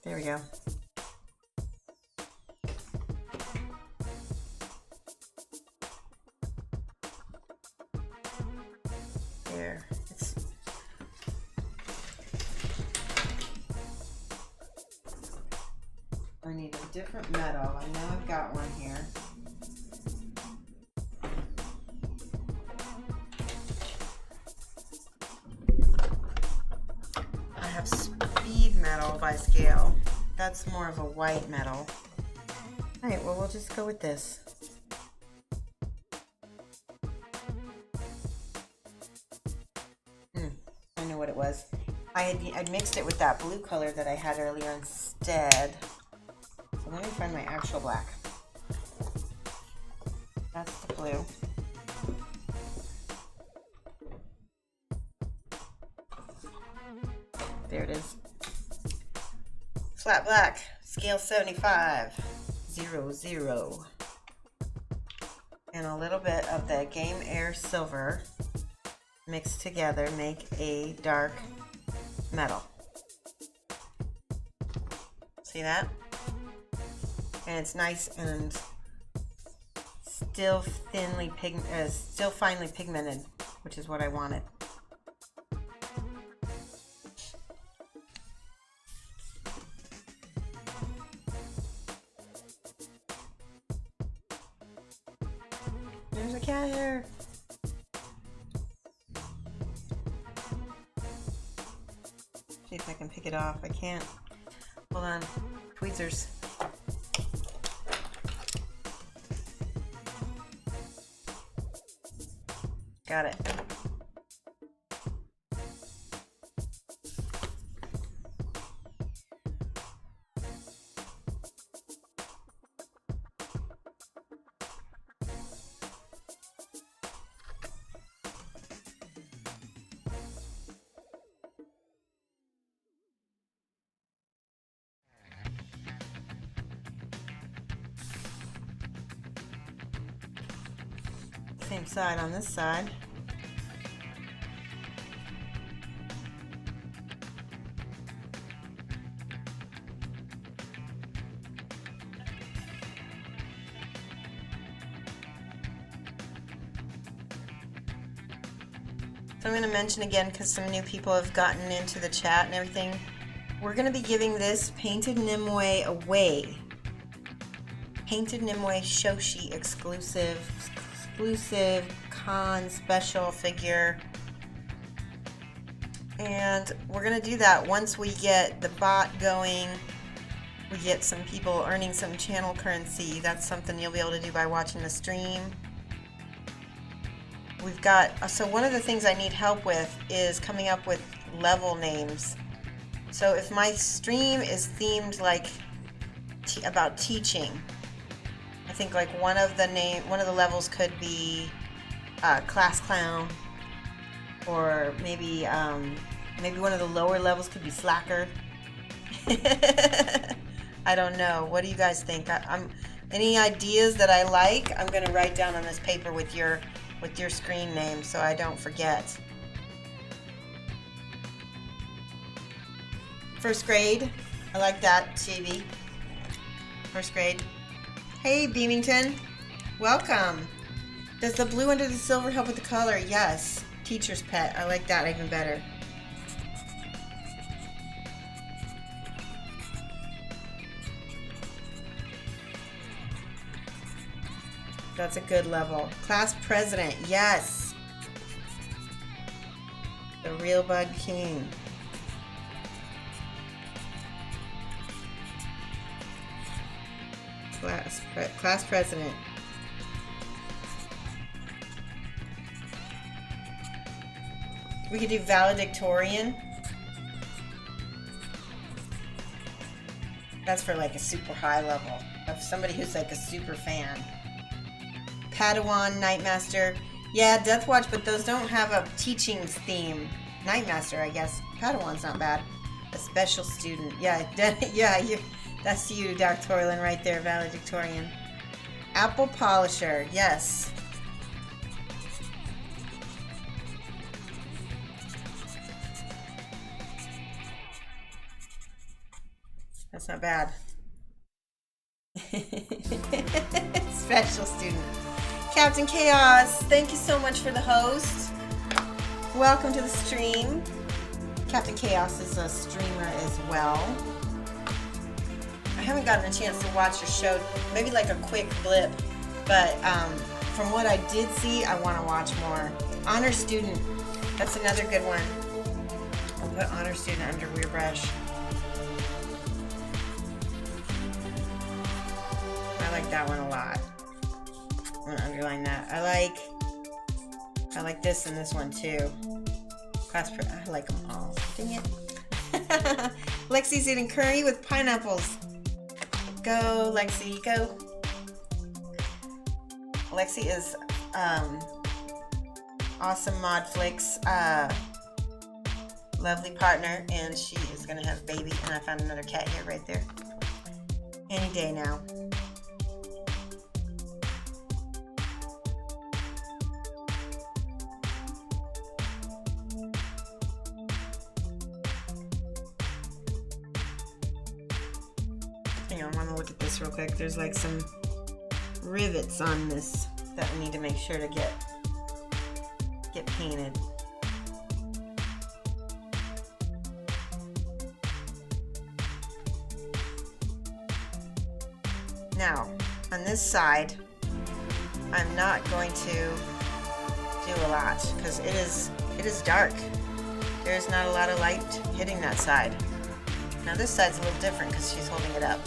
There we go. There. I need a different metal. I know I've got one here. I have speed metal by scale. That's more of a white metal. Alright, well, we'll just go with this. I know what it was. I'd mixed it with that blue color that I had earlier instead. So let me find my actual black. That's the blue. There it is. Flat black, scale 75, 00. And a little bit of the Game Air silver mixed together make a dark metal. See that? And it's nice and still finely pigmented, which is what I wanted. There's a cat hair. See if I can pick it off. I can't. Hold on. Tweezers. Got it. Same side on this side. So I'm going to mention again, because some new people have gotten into the chat and everything, we're going to be giving this Painted Nimue away. Painted Nimue Shoshi exclusive con special figure. And we're going to do that once we get the bot going. We get some people earning some channel currency. That's something you'll be able to do by watching the stream. We've got, so one of the things I need help with is coming up with level names. So if my stream is themed like about teaching, I think like one of the levels could be class clown, or maybe one of the lower levels could be slacker. I don't know. What do you guys think? Any ideas that I like, I'm gonna write down on this paper with your screen name so I don't forget. First grade. I like that, JB. First grade. Hey, Beamington. Welcome. Does the blue under the silver help with the color? Yes. Teacher's pet. I like that even better. That's a good level. Class president, yes. The real bug king. Class president. We could do valedictorian. That's for like a super high level of somebody who's like a super fan. Padawan, Nightmaster. Yeah, Death Watch, but those don't have a teaching theme. Nightmaster, I guess. Padawan's not bad. A special student. Yeah, that's you, Dark Toylan, right there, valedictorian. Apple Polisher, yes. That's not bad. Special student. Captain Chaos, thank you so much for the host. Welcome to the stream. Captain Chaos is a streamer as well. I haven't gotten a chance to watch your show, maybe like a quick blip, but from what I did see, I want to watch more. Honor Student, that's another good one. I'll put Honor Student under Weird Brush. I like that one a lot. I'm gonna underline that. I like this and this one too. I like them all. Dang it. Lexi's eating curry with pineapples. Go, Lexi, go. Lexi is awesome Mod Flicks lovely partner, and she is gonna have a baby, and I found another cat here right there. Any day now. I want to look at this real quick. There's like some rivets on this that we need to make sure to get painted. Now, on this side, I'm not going to do a lot because it is dark. There's not a lot of light hitting that side. Now this side's a little different because she's holding it up.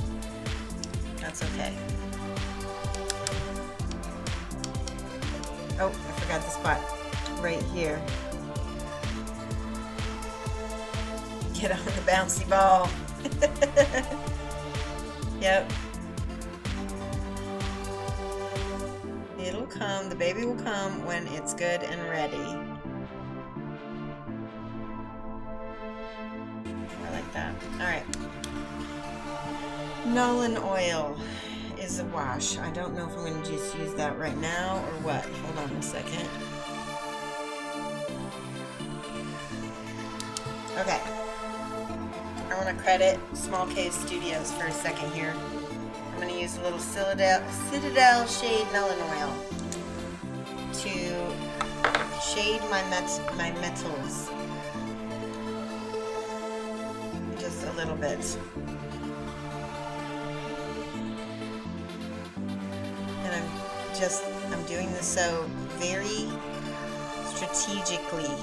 That's okay. Oh, I forgot the spot right here. Get on the bouncy ball. Yep. It'll come, the baby will come when it's good and ready. I like that. Alright. Nolan oil is a wash. I don't know if I'm going to just use that right now or what. Hold on a second. Okay. I want to credit Small Cave Studios for a second here. I'm going to use a little Citadel Shade Melon Oil to shade my metals. Just a little bit. And I'm doing this so very strategically.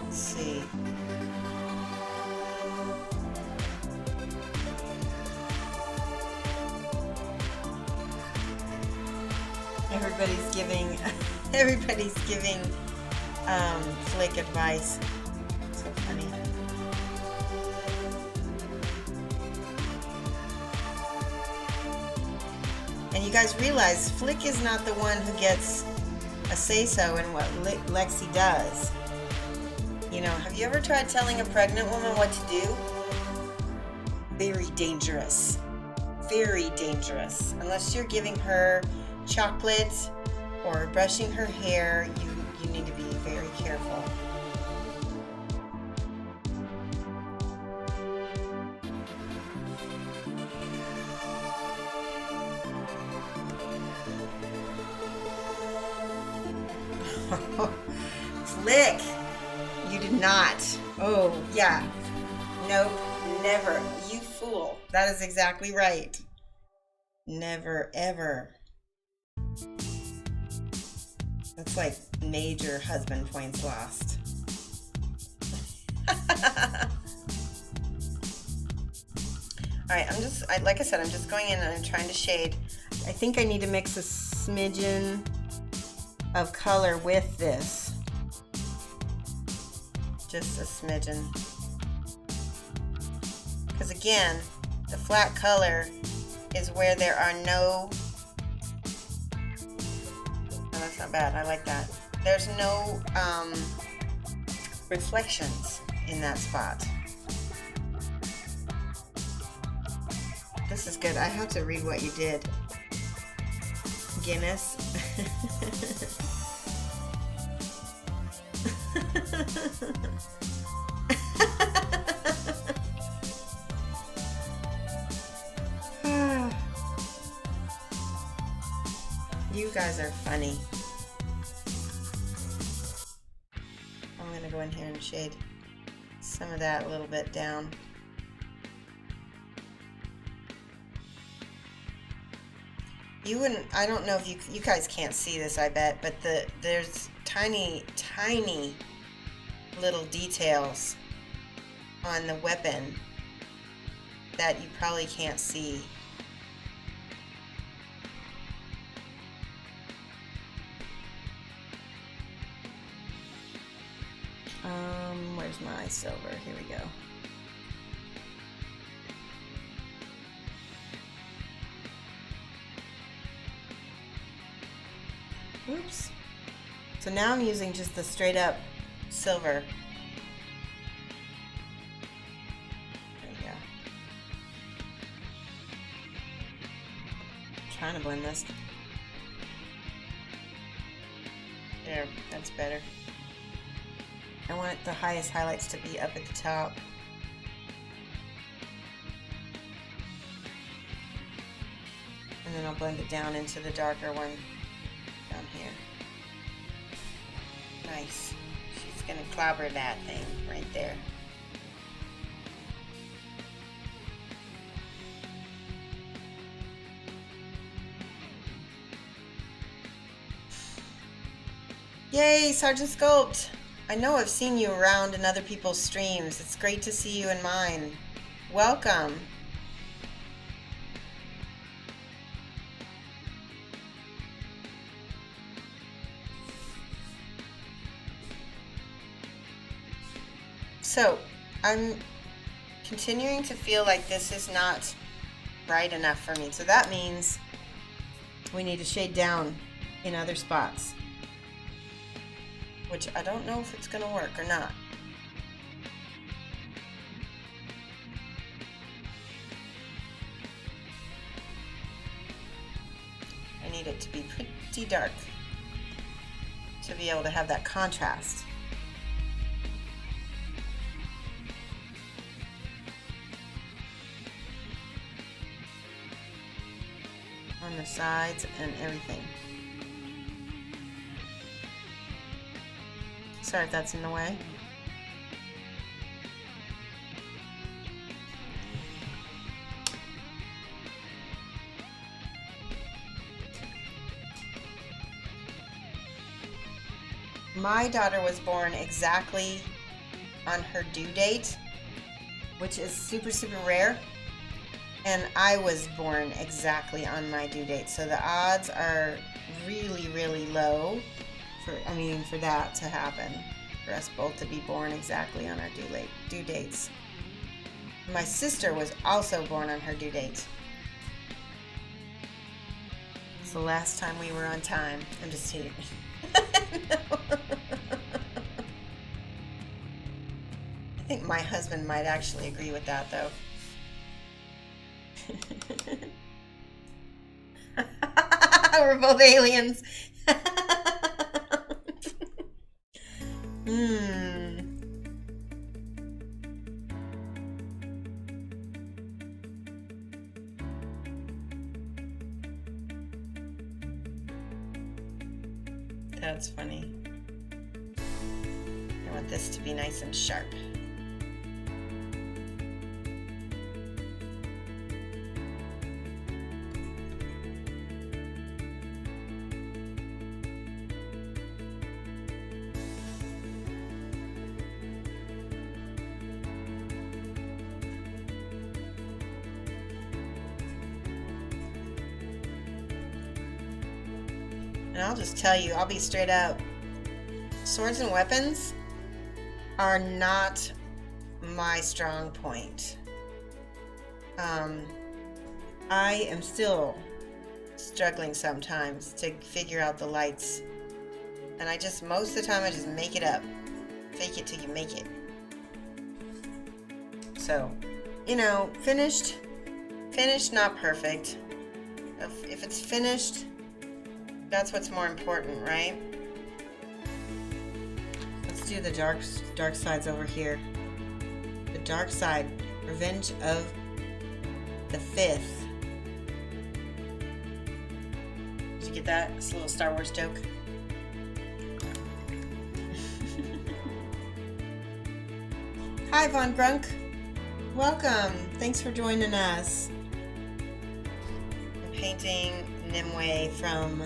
Let's see. Everybody's giving Flick advice. So funny. And you guys realize Flick is not the one who gets a say-so in what Lexi does. You know, have you ever tried telling a pregnant woman what to do? Very dangerous. Very dangerous. Unless you're giving her chocolate or brushing her hair, you need to be very careful. Flick, you did not. Oh, yeah. Nope, never. You fool. That is exactly right. Never, ever. That's like major husband points lost. Alright, like I said, I'm just going in and I'm trying to shade. I think I need to mix a smidgen of color with this. Just a smidgen. Because again, the flat color is where there are no... Oh, that's not bad. I like that. There's no reflections in that spot. This is good. I have to read what you did. Guinness. You guys are funny. I'm gonna go in here and shade some of that a little bit down. You wouldn't, I don't know if you guys can't see this, I bet, but there's tiny little details on the weapon that you probably can't see. Where's my silver? Here we go. Oops. So now I'm using just the straight up silver. There we go. I'm trying to blend this. There, that's better. I want the highest highlights to be up at the top. And then I'll blend it down into the darker one down here. Nice. She's gonna clobber that thing right there. Yay, Sergeant Sculpt! I know I've seen you around in other people's streams. It's great to see you in mine. Welcome. So, I'm continuing to feel like this is not bright enough for me. So that means we need to shade down in other spots, which I don't know if it's going to work or not. I need it to be pretty dark to be able to have that contrast. On the sides and everything. Sorry if that's in the way. My daughter was born exactly on her due date, which is super, super rare. And I was born exactly on my due date. So the odds are really, really low for that to happen. For us both to be born exactly on our due dates. My sister was also born on her due date. It's the last time we were on time. I'm just kidding. No. I think my husband might actually agree with that, though. We're both aliens. That's funny. I want this to be nice and sharp. And I'll just tell you, I'll be straight up. Swords and weapons are not my strong point. I am still struggling sometimes to figure out the lights. And most of the time I just make it up. Fake it till you make it. So, finished, not perfect. If it's finished, that's what's more important, right? Let's do the dark sides over here. The dark side, Revenge of the Fifth. Did you get that? It's a little Star Wars joke. Hi, Von Grunk. Welcome. Thanks for joining us. I'm painting Nimue from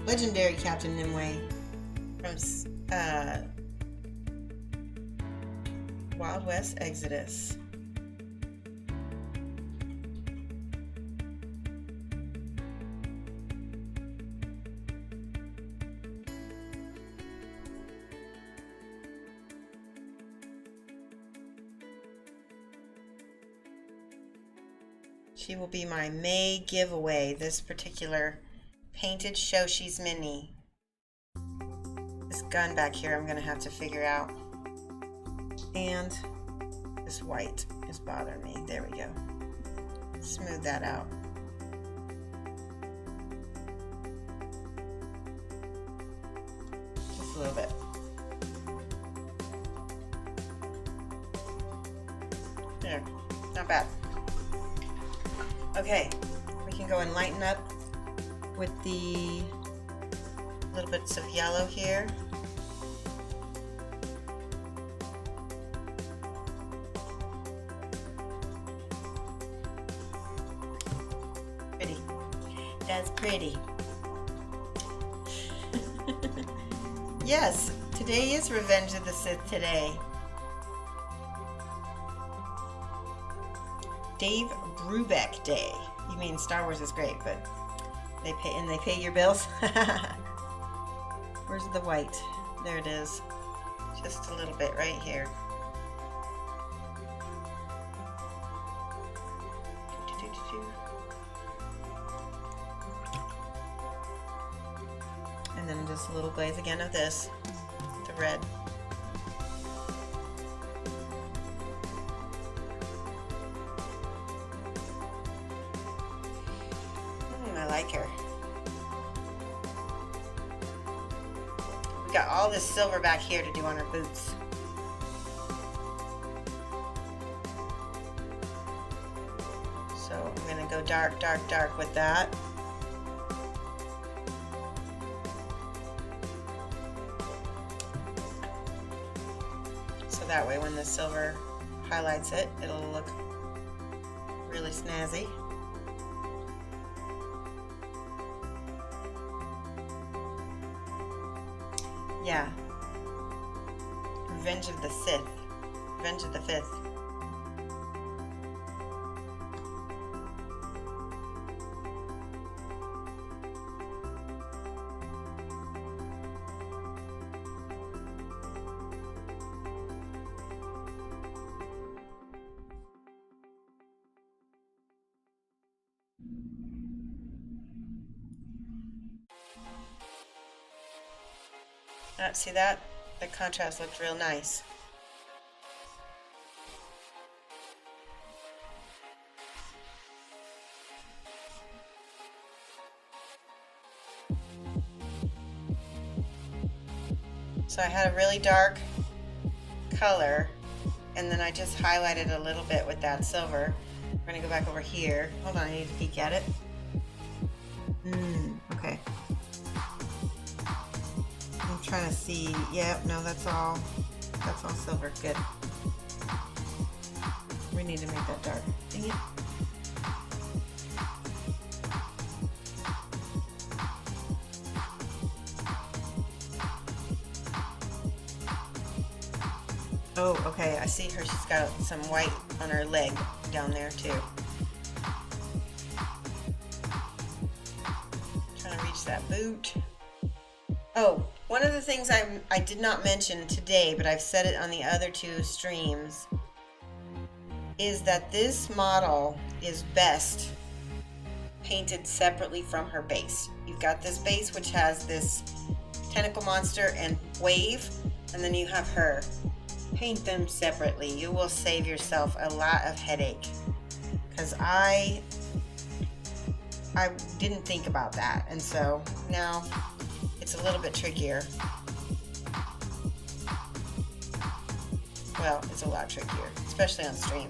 legendary Captain Nimue from Wild West Exodus. She will be my May giveaway, this particular painted Shoshi's Mini. This gun back here I'm going to have to figure out. And this white is bothering me. There we go. Smooth that out. Just a little bit. There, not bad. Okay, we can go and lighten up with the little bits of yellow here. Pretty. That's pretty. Yes, today is Revenge of the Sith today. Dave Brubeck Day. You mean Star Wars is great, but they pay your bills. Where's the white? There it is. Just a little bit right here. And then just a little glaze again of this, the red. I like her. We got all this silver back here to do on her boots. So I'm going to go dark, dark, dark with that. So that way when the silver highlights it, it'll look really snazzy. Yeah. Revenge of the Sith. Revenge of the Fifth. See that? The contrast looked real nice. So I had a really dark color, and then I just highlighted a little bit with that silver. We're gonna go back over here. Hold on, I need to peek at it. Okay. I'm trying to see. Yeah, no, that's all silver. Good. We need to make that dark. Dang it. Oh, okay, I see her. She's got some white on her leg down there too. Trying to reach that boot. Oh, one of the things I did not mention today, but I've said it on the other two streams, is that this model is best painted separately from her base. You've got this base which has this tentacle monster and wave, and then you have her. Paint them separately. You will save yourself a lot of headache, because I didn't think about that, and so now it's a little bit trickier. Well, it's a lot trickier, especially on stream.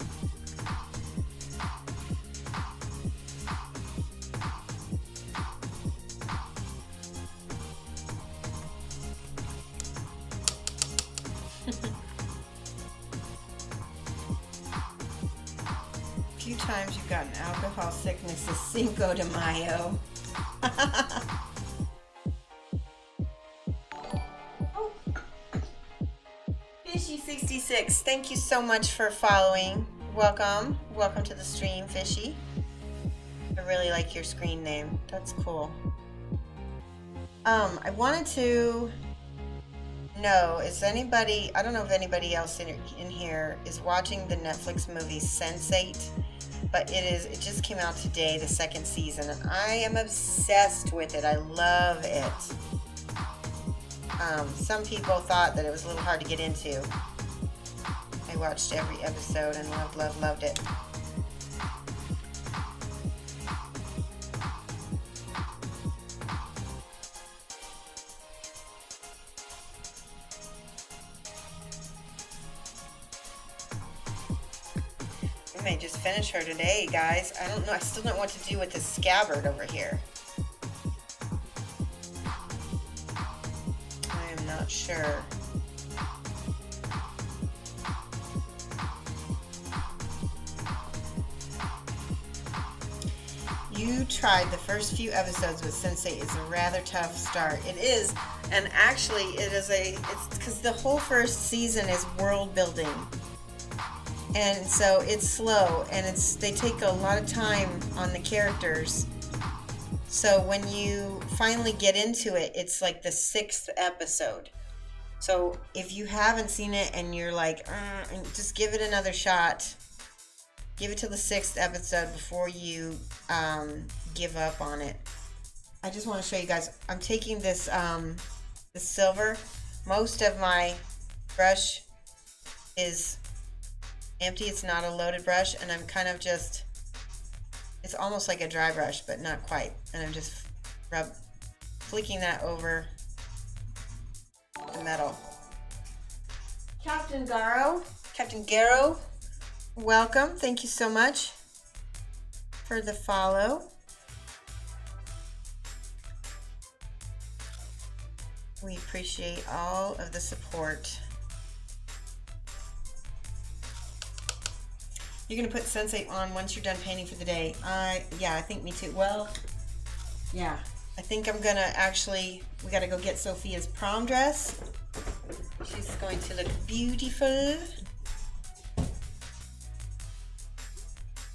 A few times you've gotten alcohol sickness is Cinco de Mayo. Oh. Fishy66, thank you so much for following. Welcome to the stream, Fishy. I really like your screen name. That's cool. I wanted to know, is anybody, I don't know if anybody else in here is watching the Netflix movie Sense8, but it just came out today, the second season, and I am obsessed with it. I love it. Some people thought that it was a little hard to get into. I watched every episode and loved it. I may just finish her today, guys. I don't know. I still don't know what to do with this scabbard over here. I am not sure. You tried the first few episodes with Sense8. It's a rather tough start. It is, and actually it's because the whole first season is world building. And so it's slow, and they take a lot of time on the characters. So when you finally get into it, it's like the 6th episode. So if you haven't seen it and you're like, just give it another shot. Give it till the 6th episode before you give up on it. I just want to show you guys. I'm taking this silver. Most of my brush is empty. It's not a loaded brush, and I'm kind of just, it's almost like a dry brush, but not quite. And I'm just flicking that over the metal. Captain Garrow, welcome. Thank you so much for the follow. We appreciate all of the support. You're going to put Sense8 on once you're done painting for the day. Yeah, I think me too. Well, yeah. I think I'm going to actually, we got to go get Sophia's prom dress. She's going to look beautiful.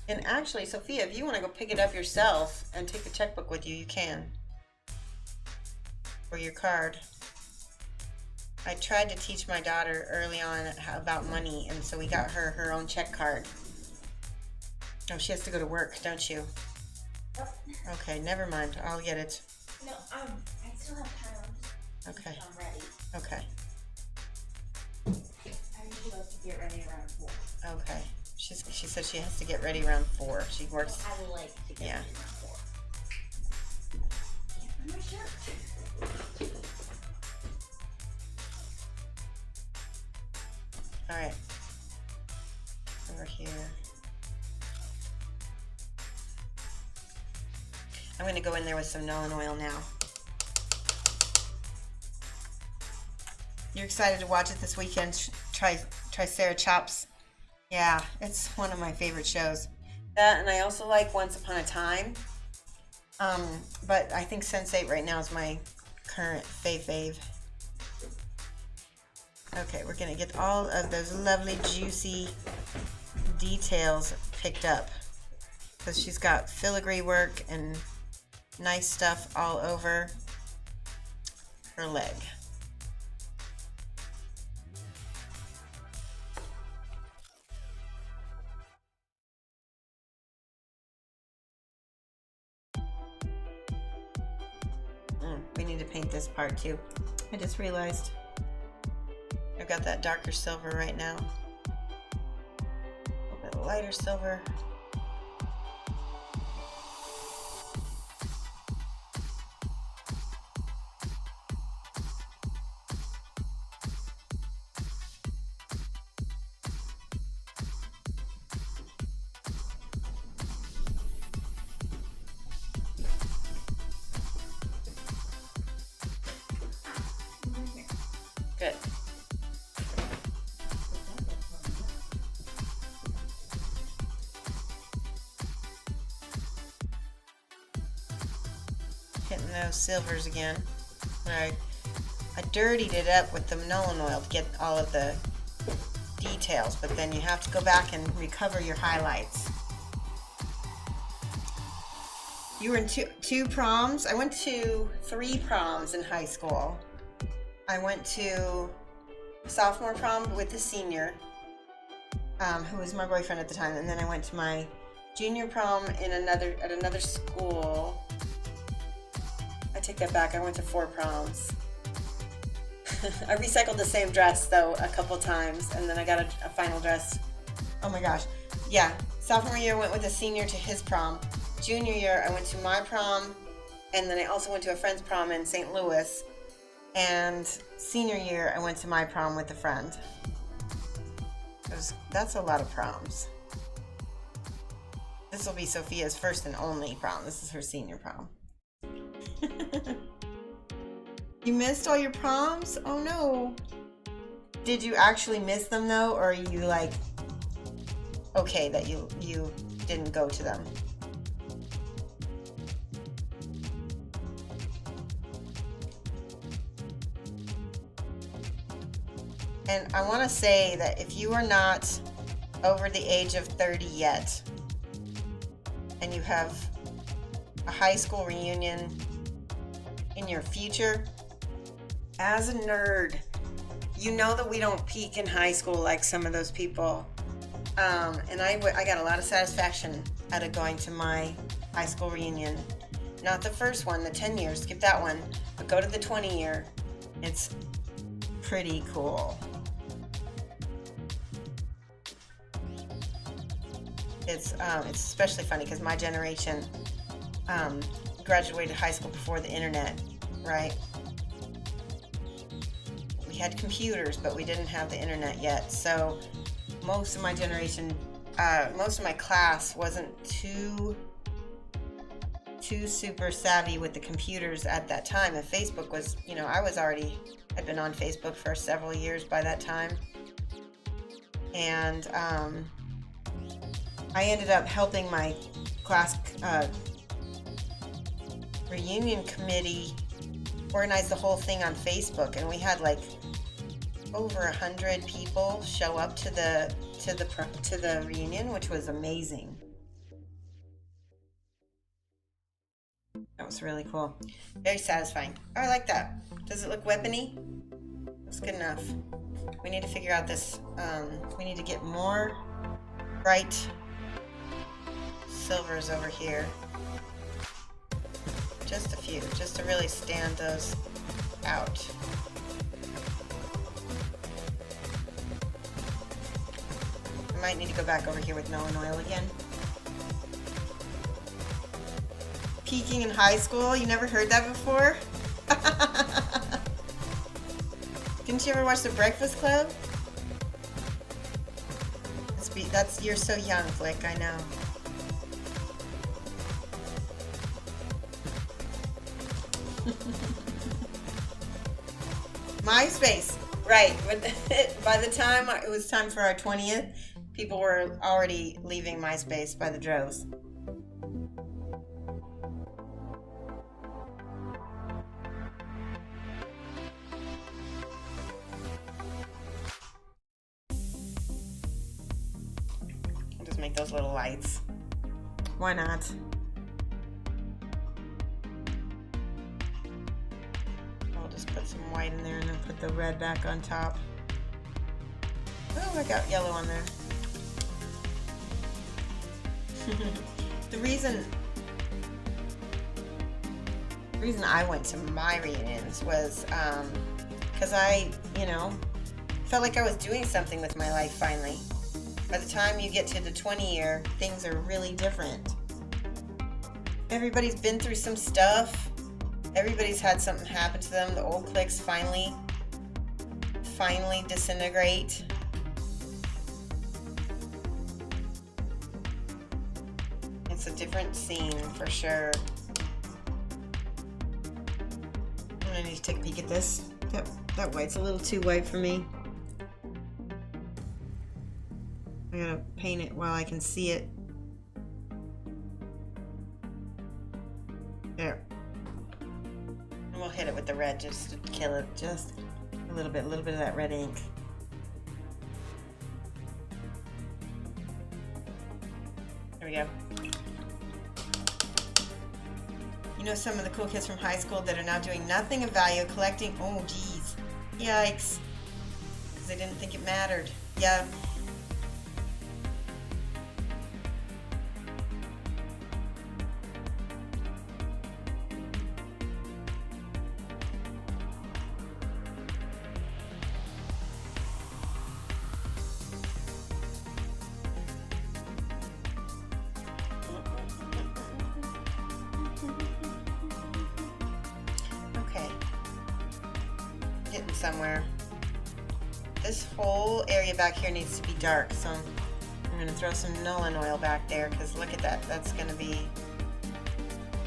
And actually, Sophia, if you want to go pick it up yourself and take the checkbook with you, you can. Or your card. I tried to teach my daughter early on about money, and so we got her own check card. Oh, she has to go to work, don't you? Oh. Okay, never mind. I'll get it. No, I still have time. Okay. I'm ready. Okay. I need to go to get ready around 4. Okay. She said she has to get ready around 4. She works. I would like to get ready around 4. Can't find my shirt. All right. Over here. I'm going to go in there with some Nuln Oil now. You're excited to watch it this weekend? Triceratops. Yeah, it's one of my favorite shows. That, and I also like Once Upon a Time. But I think Sense8 right now is my current fave. Okay, we're going to get all of those lovely, juicy details picked up. Because she's got filigree work and nice stuff all over her leg. We need to paint this part too. I just realized I've got that darker silver right now. A little bit of lighter silver. Good. Hitting those silvers again. I dirtied it up with the Minolan oil to get all of the details, but then you have to go back and recover your highlights. You were in two proms. I went to 3 proms in high school. I went to sophomore prom with the senior, who was my boyfriend at the time, and then I went to my junior prom at another school. I take that back. I went to 4 proms. I recycled the same dress though a couple times, and then I got a final dress. Oh my gosh, yeah. Sophomore year I went with a senior to his prom. Junior year I went to my prom, and then I also went to a friend's prom in St. Louis. And senior year, I went to my prom with a friend. That's a lot of proms. This will be Sophia's first and only prom. This is her senior prom. You missed all your proms? Oh no. Did you actually miss them though? Or are you like, okay that you didn't go to them? And I want to say that if you are not over the age of 30 yet, and you have a high school reunion in your future, as a nerd, you know that we don't peak in high school like some of those people. And I got a lot of satisfaction out of going to my high school reunion. Not the first one, the 10 years, skip that one, but go to the 20 year. It's pretty cool. It's especially funny because my generation graduated high school before the internet, right? We had computers, but we didn't have the internet yet. So most of my generation, most of my class wasn't too super savvy with the computers at that time. And Facebook was, I'd been on Facebook for several years by that time. And I ended up helping my class reunion committee organize the whole thing on Facebook, and we had like over 100 people show up to the reunion, which was amazing. That was really cool. Very satisfying. Oh, I like that. Does it look weapony? That's good enough. We need to figure out this. We need to get more bright silvers over here. Just a few, just to really stand those out. I might need to go back over here with Minolan oil again. Peaking in high school? You never heard that before? Didn't you ever watch The Breakfast Club? You're so young, Flick, I know. MySpace, right. By the time it was time for our 20th, people were already leaving MySpace by the droves. I'll just make those little lights. Why not? white in there and then put the red back on top. Oh, I got yellow on there. The reason I went to my reunions was because I, felt like I was doing something with my life finally. By the time you get to the 20 year, things are really different. Everybody's been through some stuff. Everybody's had something happen to them. The old cliques finally disintegrate. It's a different scene for sure. I'm gonna need to take a peek at this. That white's a little too white for me. I gotta paint it while I can see it. There. And we'll hit it with the red just to kill it. Just a little bit of that red ink. There we go. You know some of the cool kids from high school that are now doing nothing of value, collecting, oh geez, yikes, because they didn't think it mattered. Yeah. Getting somewhere. This whole area back here needs to be dark, so I'm going to throw some Nolan oil back there because look at that. That's going to be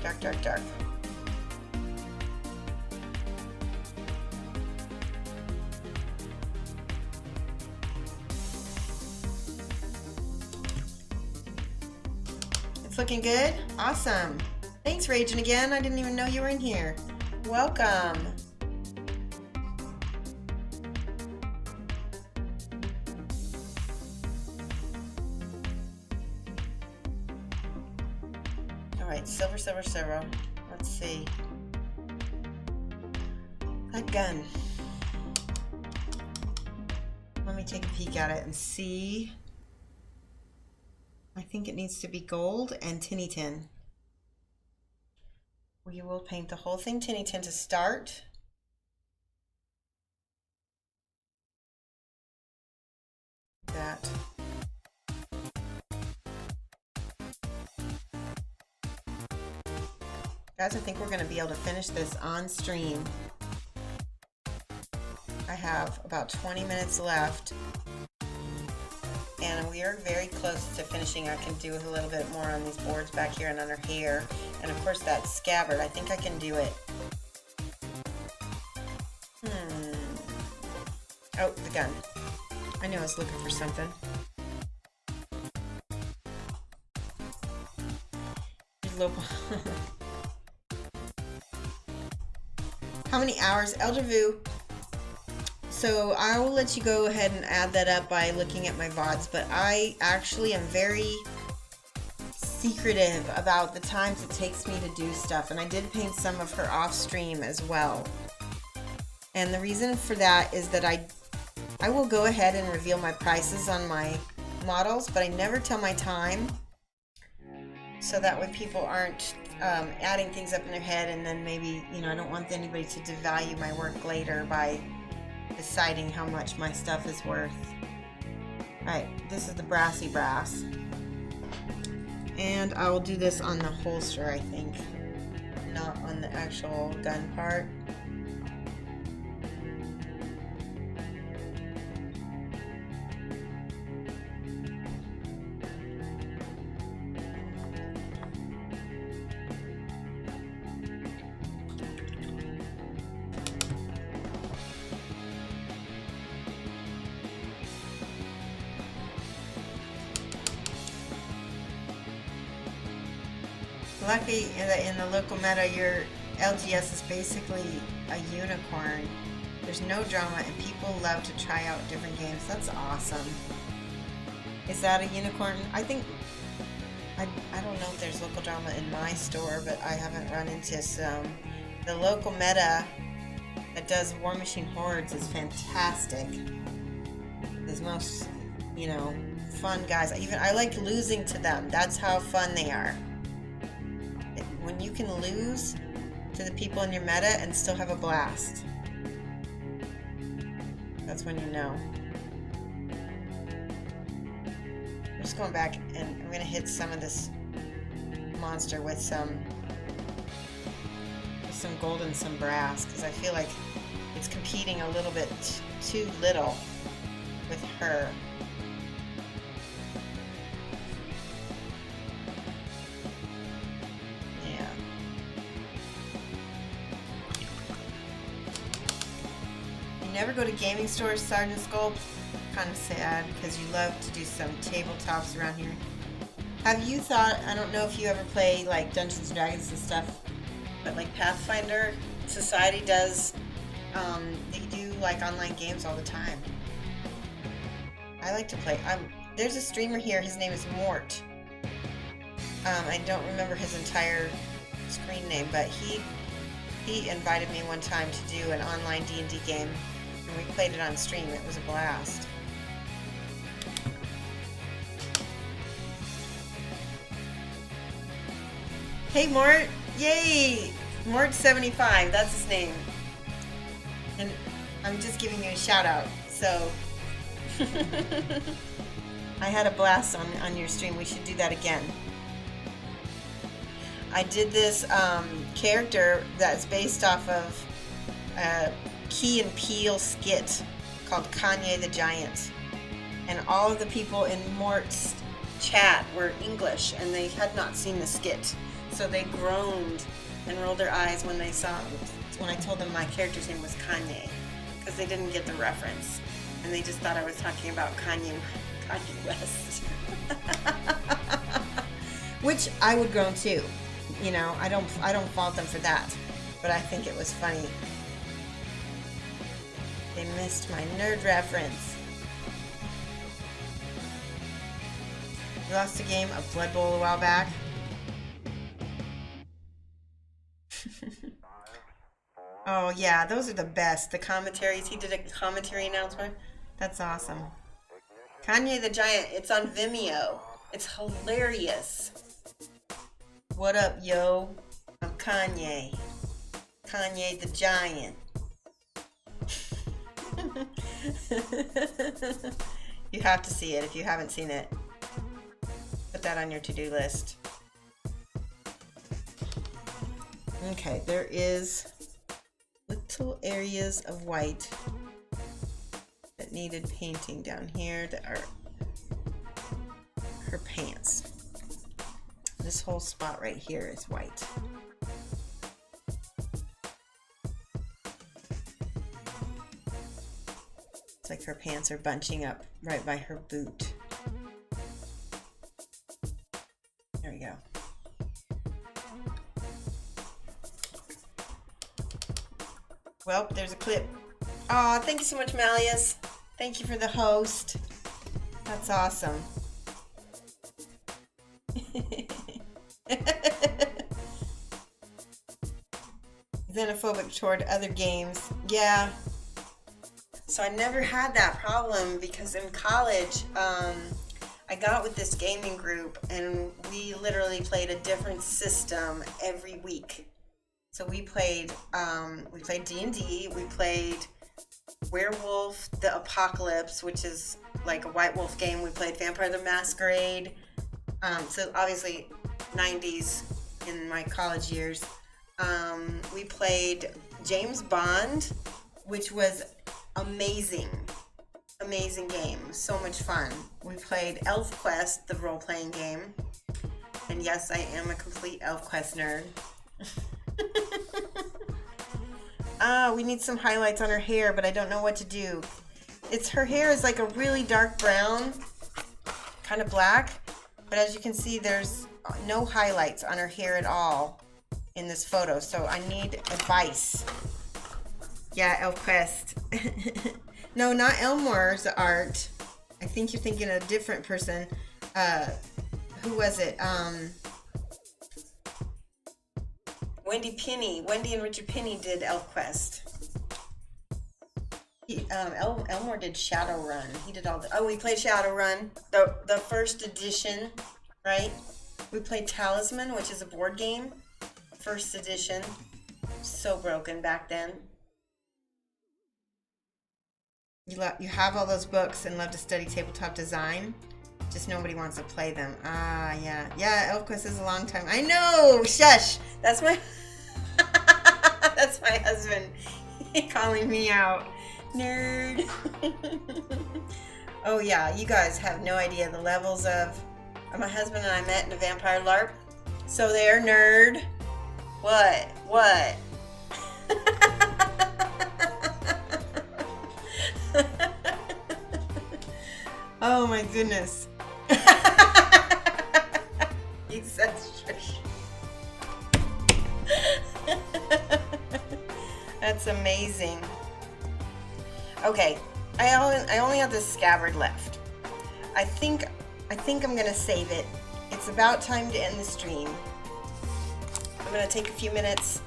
dark, dark, dark. It's looking good? Awesome. Thanks, Raging Again. I didn't even know you were in here. Welcome. Alright, silver, silver, silver. Let's see. That gun. Let me take a peek at it and see. I think it needs to be gold and tinny tin. We will paint the whole thing tinny tin to start. That. Guys, I think we're going to be able to finish this on stream. I have about 20 minutes left. And we are very close to finishing. I can do a little bit more on these boards back here and on her hair. And of course that scabbard, I think I can do it. Oh, the gun. I knew I was looking for something. How many hours? Eldervu. So I will let you go ahead and add that up by looking at my VODs, but I actually am very secretive about the times it takes me to do stuff, and I did paint some of her off stream as well. And the reason for that is that I will go ahead and reveal my prices on my models, but I never tell my time, so that way people aren't adding things up in their head, and then maybe, I don't want anybody to devalue my work later by deciding how much my stuff is worth. Alright, this is the brassy brass. And I will do this on the holster, I think. Not on the actual gun part. Lucky in the local meta, your LGS is basically a unicorn. There's no drama and people love to try out different games. That's awesome. Is that a unicorn? I think, I don't know if there's local drama in my store, but I haven't run into some. The local meta that does War Machine Hordes is fantastic. Those most, you know, fun guys. I like losing to them. That's how fun they are. When you can lose to the people in your meta and still have a blast, that's when you know. I'm just going back and I'm gonna hit some of this monster with some gold and some brass, because I feel like it's competing a little bit too little with her. Yeah. You never go to gaming stores, Sergeant Sculpt? Kind of sad, because you love to do some tabletops around here. Have you thought, I don't know if you ever play like Dungeons and Dragons and stuff, but like Pathfinder Society does, they do like online games all the time. I like to play. There's a streamer here, his name is Mort. I don't remember his entire screen name, but he invited me one time to do an online D&D game, and we played it on stream. It was a blast. Hey Mort! Yay! Mort75, that's his name. And I'm just giving you a shout out, so I had a blast on your stream. We should do that again. I did this character that's based off of a Key and Peele skit called Kanye the Giant. And all of the people in Mort's chat were English, and they had not seen the skit. So they groaned and rolled their eyes when they saw when I told them my character's name was Kanye, because they didn't get the reference, and they just thought I was talking about Kanye West. Which I would groan too. You know, I don't fault them for that, but I think it was funny. They missed my nerd reference. We lost a game of Blood Bowl a while back. Oh yeah, those are the best. The commentaries. He did a commentary announcement. That's awesome. Kanye the Giant. It's on Vimeo. It's hilarious. What up, yo? I'm Kanye. Kanye the Giant. You have to see it if you haven't seen it. Put that on your to-do list. Okay, there is little areas of white that needed painting down here that are her pants. This whole spot right here is white. It's like her pants are bunching up right by her boot. There we go. Well, there's a clip. Aw, thank you so much, Malleus. Thank you for the host. That's awesome. Xenophobic toward other games. Yeah. So I never had that problem because in college, I got with this gaming group and we literally played a different system every week. So we played D&D, we played Werewolf the Apocalypse, which is like a White Wolf game. We played Vampire the Masquerade. So obviously 90s in my college years. We played James Bond, which was amazing game, so much fun. We played ElfQuest, the role-playing game, and yes, I am a complete ElfQuest nerd. We need some highlights on her hair, but I don't know what to do. Her hair is like a really dark brown, kind of black, but as you can see, there's no highlights on her hair at all in this photo, so I need advice. Yeah, ElfQuest. No, not Elmore's art. I think you're thinking of a different person. Who was it? Wendy and Richard Penny did ElfQuest. Elmore did Shadowrun. He did all the. Oh, we played Shadowrun, the first edition, right? We played Talisman, which is a board game, first edition. So broken back then. You have all those books and love to study tabletop design. Just nobody wants to play them. Ah, yeah. Yeah, Elfquist is a long time. I know! Shush! That's my... That's my husband calling me out. Nerd. Oh, yeah. You guys have no idea the levels of... My husband and I met in a vampire LARP. So there, nerd. What? What? Oh, my goodness. He says shush. That's amazing. Okay, I only have this scabbard left. I think I'm gonna save it. It's about time to end the stream. I'm gonna take a few minutes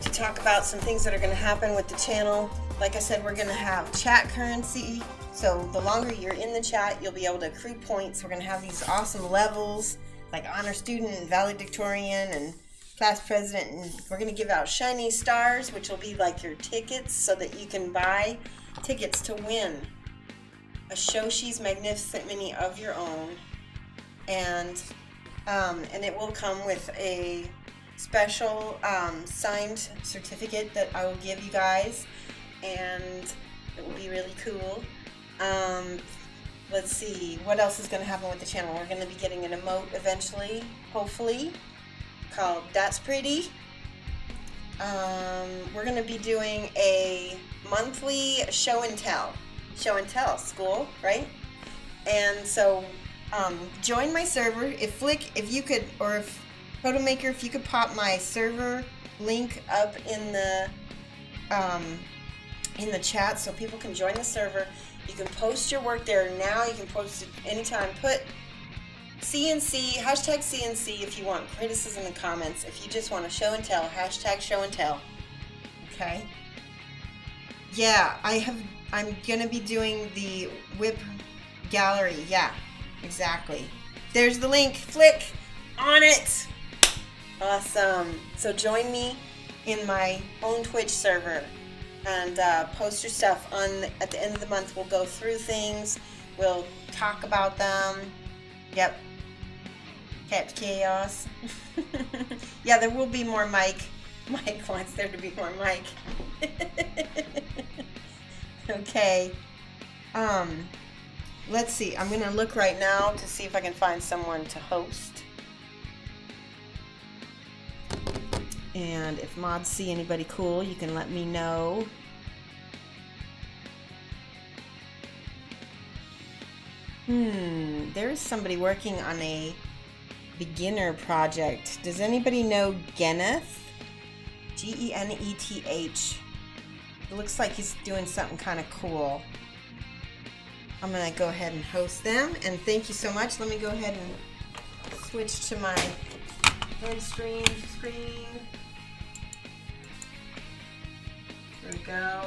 to talk about some things that are gonna happen with the channel. Like I said, we're gonna have chat currency. So the longer you're in the chat, you'll be able to accrue points. We're gonna have these awesome levels like honor student and valedictorian and class president, and we're gonna give out shiny stars, which will be like your tickets so that you can buy tickets to win a Shoshi's Magnificent Mini of your own, and it will come with a special signed certificate that I will give you guys, and it will be really cool. Let's see, what else is going to happen with the channel? We're going to be getting an emote eventually, hopefully, called That's Pretty. We're going to be doing a monthly show and tell school, right? And so join my server. If you could, or if Photomaker, if you could pop my server link up in the chat so people can join the server. You can post your work there now. You can post it anytime. Put CNC, hashtag CNC if you want criticism in the comments. If you just want to show and tell, hashtag show and tell. Okay? Yeah, I'm going to be doing the whip gallery. Yeah, exactly. There's the link. Flick on it. Awesome. So join me in my own Twitch server. And post your stuff at the end of the month. We'll go through things. We'll talk about them. Yep. Capt Chaos. Yeah, there will be more Mike. Mike wants there to be more Mike. Okay. Let's see. I'm gonna look right now to see if I can find someone to host. And if mods see anybody cool, you can let me know. There's somebody working on a beginner project. Does anybody know Geneth? Geneth. It looks like he's doing something kind of cool. I'm gonna go ahead and host them, and thank you so much. Let me go ahead and switch to my head screen. There we go.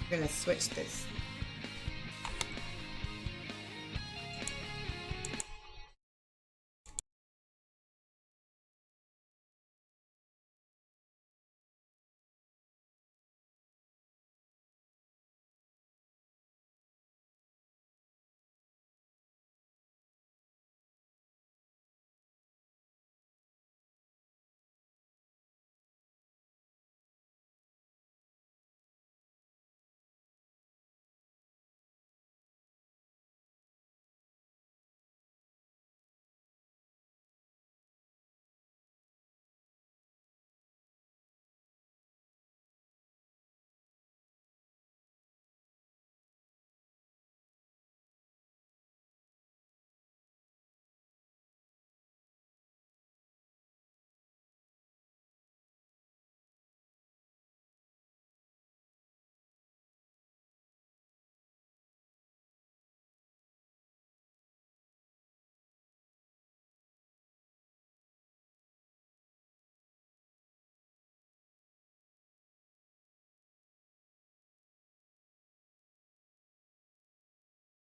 I'm gonna switch this